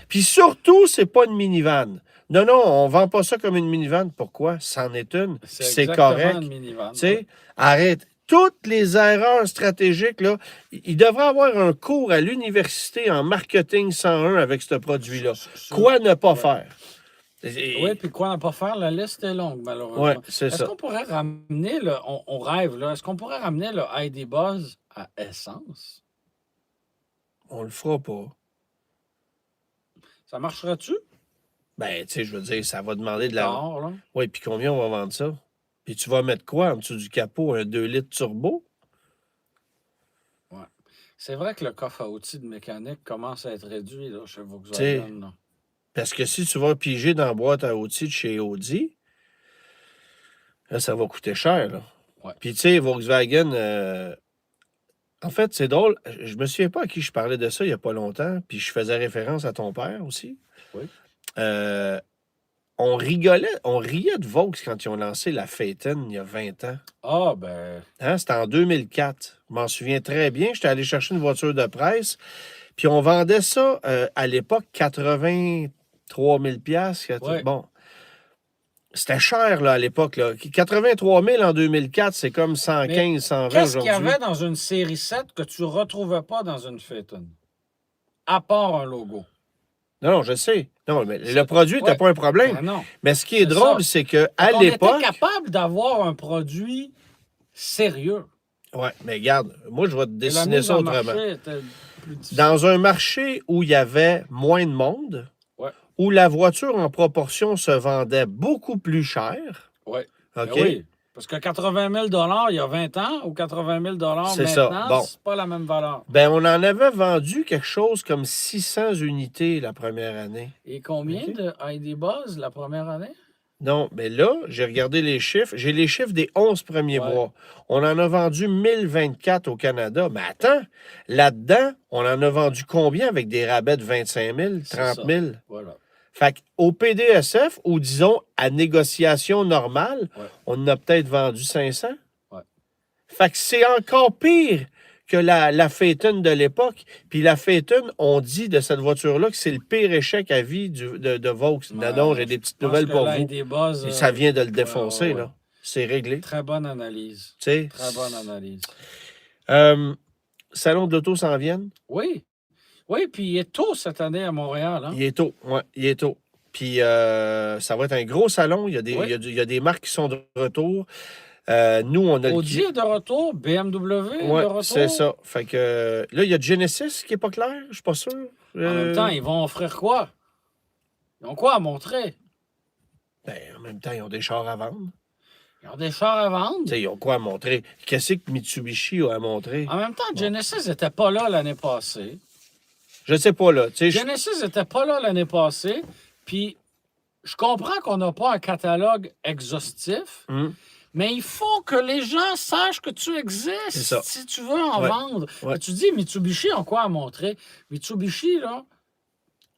Puis surtout, c'est pas une minivan. Non, non, on vend pas ça comme une minivan. Pourquoi? C'en est une. C'est correct. Une minivan. Tu sais, arrête. Toutes les erreurs stratégiques, là, il devrait avoir un cours à l'université en marketing 101 avec ce produit-là. Quoi ne pas faire? Oui, puis quoi ne pas faire? La liste est longue, malheureusement. Oui, c'est ça. Est-ce qu'on pourrait ramener, on rêve, là, est-ce qu'on pourrait ramener le ID Buzz à essence? On le fera pas. Ça marcherait-tu? Ben, tu sais, je veux dire, ça va demander de la... Tard, là. Oui, puis combien on va vendre ça? Puis tu vas mettre quoi en dessous du capot? Un 2 litres turbo? Ouais. C'est vrai que le coffre à outils de mécanique commence à être réduit là, chez Tu sais, Volkswagen. Là. Parce que si tu vas piger dans la boîte à outils de chez Audi, là, ça va coûter cher, là. Ouais. Puis, tu sais, Volkswagen, en fait, c'est drôle. Je me souviens pas à qui je parlais de ça il y a pas longtemps, puis je faisais référence à ton père aussi. Oui. Euh, on riait de Vaux quand ils ont lancé la Phaeton il y a 20 ans. Ah, ben, Hein, c'était en 2004. Je m'en souviens très bien. J'étais allé chercher une voiture de presse, puis on vendait ça à l'époque 83 000 ouais. Bon, c'était cher là, à l'époque. Là. 83 000 en 2004, c'est comme Mais 115, 120 qu'est-ce qu'il y aujourd'hui. avait dans une série 7 que tu ne retrouvais pas dans une Phaeton? À part un logo. Non, non, je sais. Non, mais le C'est- produit n'était ouais. pas un problème. Ben non. Mais ce qui est C'est drôle, ça. c'est qu'à On était l'époque. capable d'avoir un produit sérieux. Ouais, mais regarde, moi, je vais te Et la dessiner mise ça en autrement. marché était plus difficile. Dans un marché où il y avait moins de monde, Ouais. où la voiture en proportion se vendait beaucoup plus cher, Ouais. OK? Ben oui. Parce que 80 000 il y a 20 ans ou 80 000 C'est ça. maintenant, Bon. c'est pas la même valeur. Ben, on en avait vendu quelque chose comme 600 unités la première année. Et combien OK. de ID Buzz la première année? Non, mais là, j'ai regardé les chiffres. J'ai les chiffres des 11 premiers Ouais. mois. On en a vendu 1024 au Canada. Mais attends, là-dedans, on en a vendu combien avec des rabais de 25 000, C'est 30 ça. 000? Voilà. Fait qu'au PDSF, ou disons à négociation normale, Ouais. on en a peut-être vendu 500. Ouais. Fait que c'est encore pire que la Phaeton de l'époque. Puis la Phaeton, on dit de cette voiture-là que c'est le pire échec à vie de Vaux. Ouais, Non, j'ai des petites je pense nouvelles que pour là, vous. ID Buzz, Et ça vient de le défoncer, ouais, ouais. là. C'est réglé. Très bonne analyse. Tu sais. Très bonne analyse. Salon de l'auto s'en viennent. Oui. Oui, puis il est tôt cette année à Montréal. Hein? Il est tôt, ouais, il est tôt. Puis ça va être un gros salon. Il y a des, Oui. il y a des marques qui sont de retour. Nous, on a Audi est de retour, BMW est de Ouais, retour. c'est ça. Fait que là, il y a Genesis qui n'est pas clair, je suis pas sûr. En même temps, ils vont offrir quoi? Ils ont quoi à montrer? Ben, en même temps, ils ont des chars à vendre. Ils ont des chars à vendre. Tu sais, ils ont quoi à montrer? Qu'est-ce que Mitsubishi a à montrer? En même temps, Genesis n'était pas là l'année passée. Je sais pas, là. Tu sais, Genesis n'était pas là l'année passée. Puis, je comprends qu'on n'a pas un catalogue exhaustif, mais il faut que les gens sachent que tu existes ça. si tu veux en Ouais. vendre. Ouais. Tu dis, Mitsubishi ont quoi à montrer? Mitsubishi, là,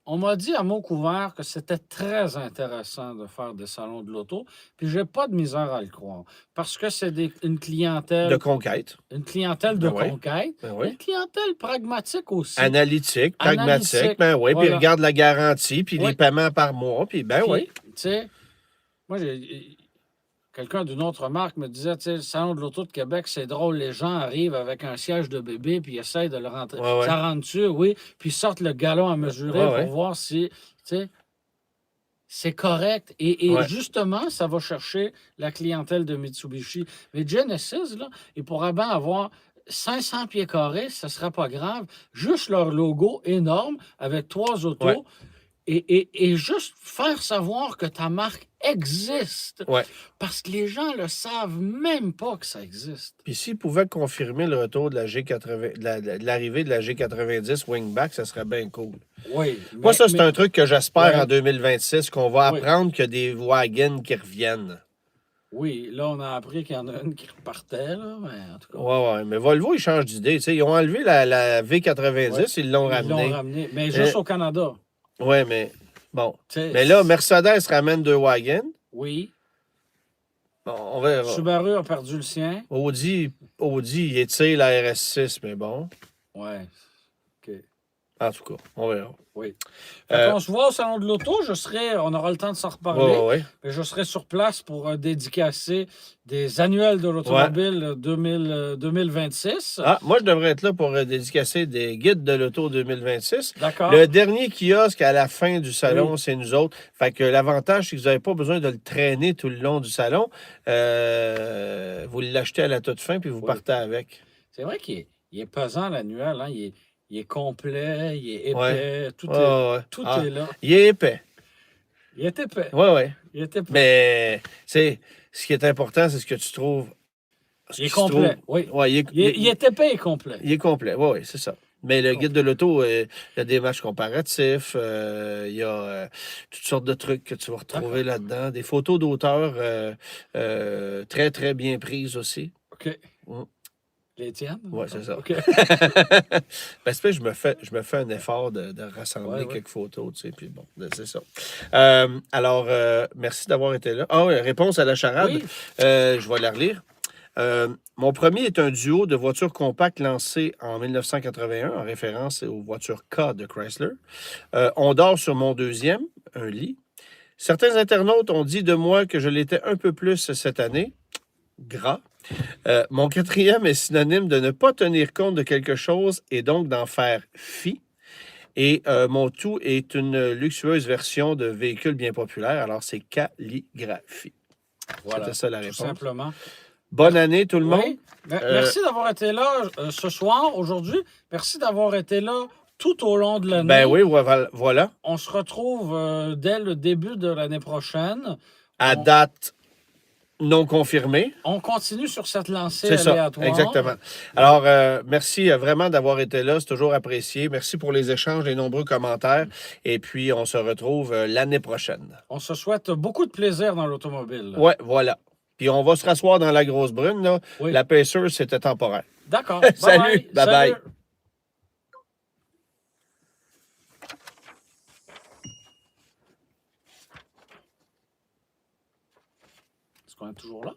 on m'a dit à mot couvert que c'était très intéressant de faire des salons de l'auto, puis j'ai pas de misère à le croire, parce que c'est une clientèle de conquête. une clientèle de Ben ouais. conquête, Ben ouais. une clientèle pragmatique aussi. Analytique, pragmatique. Analytique, Ben oui, puis voilà. regarde la garantie, puis Oui. les paiements par mois, puis ben Puis, oui. tu sais, moi, quelqu'un d'une autre marque me disait, tu sais, le salon de l'auto de Québec, c'est drôle, les gens arrivent avec un siège de bébé, puis ils essayent de le rentrer. Ouais, ouais. Ça rentre dessus, oui, puis ils sortent le galon à mesurer Ouais, pour ouais. voir si, tu sais, c'est correct. Et Ouais. justement, ça va chercher la clientèle de Mitsubishi. Mais Genesis, là, ils pourraient bien avoir 500 pieds carrés, ce ne serait pas grave. Juste leur logo énorme avec 3 autos. Ouais. Et juste faire savoir que ta marque existe. Ouais. Parce que les gens ne le savent même pas que ça existe. Puis s'ils pouvaient confirmer le retour de la G80, de l'arrivée de la G90 Wingback, ça serait bien cool. Oui. Moi, ça, c'est un truc que j'espère Ouais. en 2026, qu'on va Oui. apprendre qu'il y a des wagons qui reviennent. Oui, là, on a appris qu'il y en a une qui repartait, là, mais en tout cas. Ouais, mais Volvo, ils changent d'idée. Tu sais, ils ont enlevé la V90, Ouais. ils l'ont Ils l'ont ramené. ramené. Mais juste au Canada. Oui, mais bon. Tu sais, Mais là, Mercedes ramène 2 wagons. Oui. Bon, on verra. Subaru a perdu le sien. Audi, il étire la RS6, mais bon. Ouais. OK. En tout cas, on verra. Oui. Fait qu'on se voit au Salon de l'Auto. On aura le temps de s'en reparler. Ouais. Mais je serai sur place pour dédicacer des annuels de l'automobile 2026. Ah, moi, je devrais être là pour dédicacer des guides de l'auto 2026. D'accord. Le dernier kiosque à la fin du salon, Oui. c'est nous autres. Fait que l'avantage, c'est que vous n'avez pas besoin de le traîner tout le long du salon. Vous l'achetez à la toute fin, puis vous Oui. partez avec. C'est vrai qu'il est pesant, l'annuel. Hein? Il est complet, il est épais. Ouais. Tout Ouais. est là. Il est épais. Il est épais. Oui. Il est épais. Mais, tu sais, ce qui est important, c'est ce que tu trouves. Il est complet, oui. Ouais, Il est épais et complet. Il est complet, oui, c'est ça. Mais le guide de l'auto, il y a des matchs comparatifs, il y a toutes sortes de trucs que tu vas retrouver là-dedans. Des photos d'auteurs très, très bien prises aussi. OK. Mm. Les tiennes? Oui, c'est ça. OK. Parce que je me fais un effort de rassembler Ouais. quelques photos, tu sais, puis bon, c'est ça. Alors, merci d'avoir été là. Ah oui, réponse à la charade. Oui. Je vais la relire. Mon premier est un duo de voitures compactes lancé en 1981 en référence aux voitures K de Chrysler. On dort sur mon deuxième, un lit. Certains internautes ont dit de moi que je l'étais un peu plus cette année. Gras. Mon quatrième est synonyme de ne pas tenir compte de quelque chose et donc d'en faire fi. Et mon tout est une luxueuse version de véhicule bien populaire. Alors, c'est calligraphie. Voilà. C'était ça la Tout réponse. simplement. Bonne année, tout le monde. Oui. Merci d'avoir été là ce soir, aujourd'hui. Merci d'avoir été là tout au long de l'année. Ben oui, voilà. On se retrouve dès le début de l'année prochaine. À date non confirmée. On continue sur cette lancée C'est ça, aléatoire. exactement. Alors, merci vraiment d'avoir été là. C'est toujours apprécié. Merci pour les échanges, les nombreux commentaires. Et puis, on se retrouve l'année prochaine. On se souhaite beaucoup de plaisir dans l'automobile. Oui, voilà. Puis, on va se rasseoir dans la grosse brune. Là. Oui. La Pacer, c'était temporaire. D'accord. Salut. Bye-bye. Est-ce qu'on est toujours là?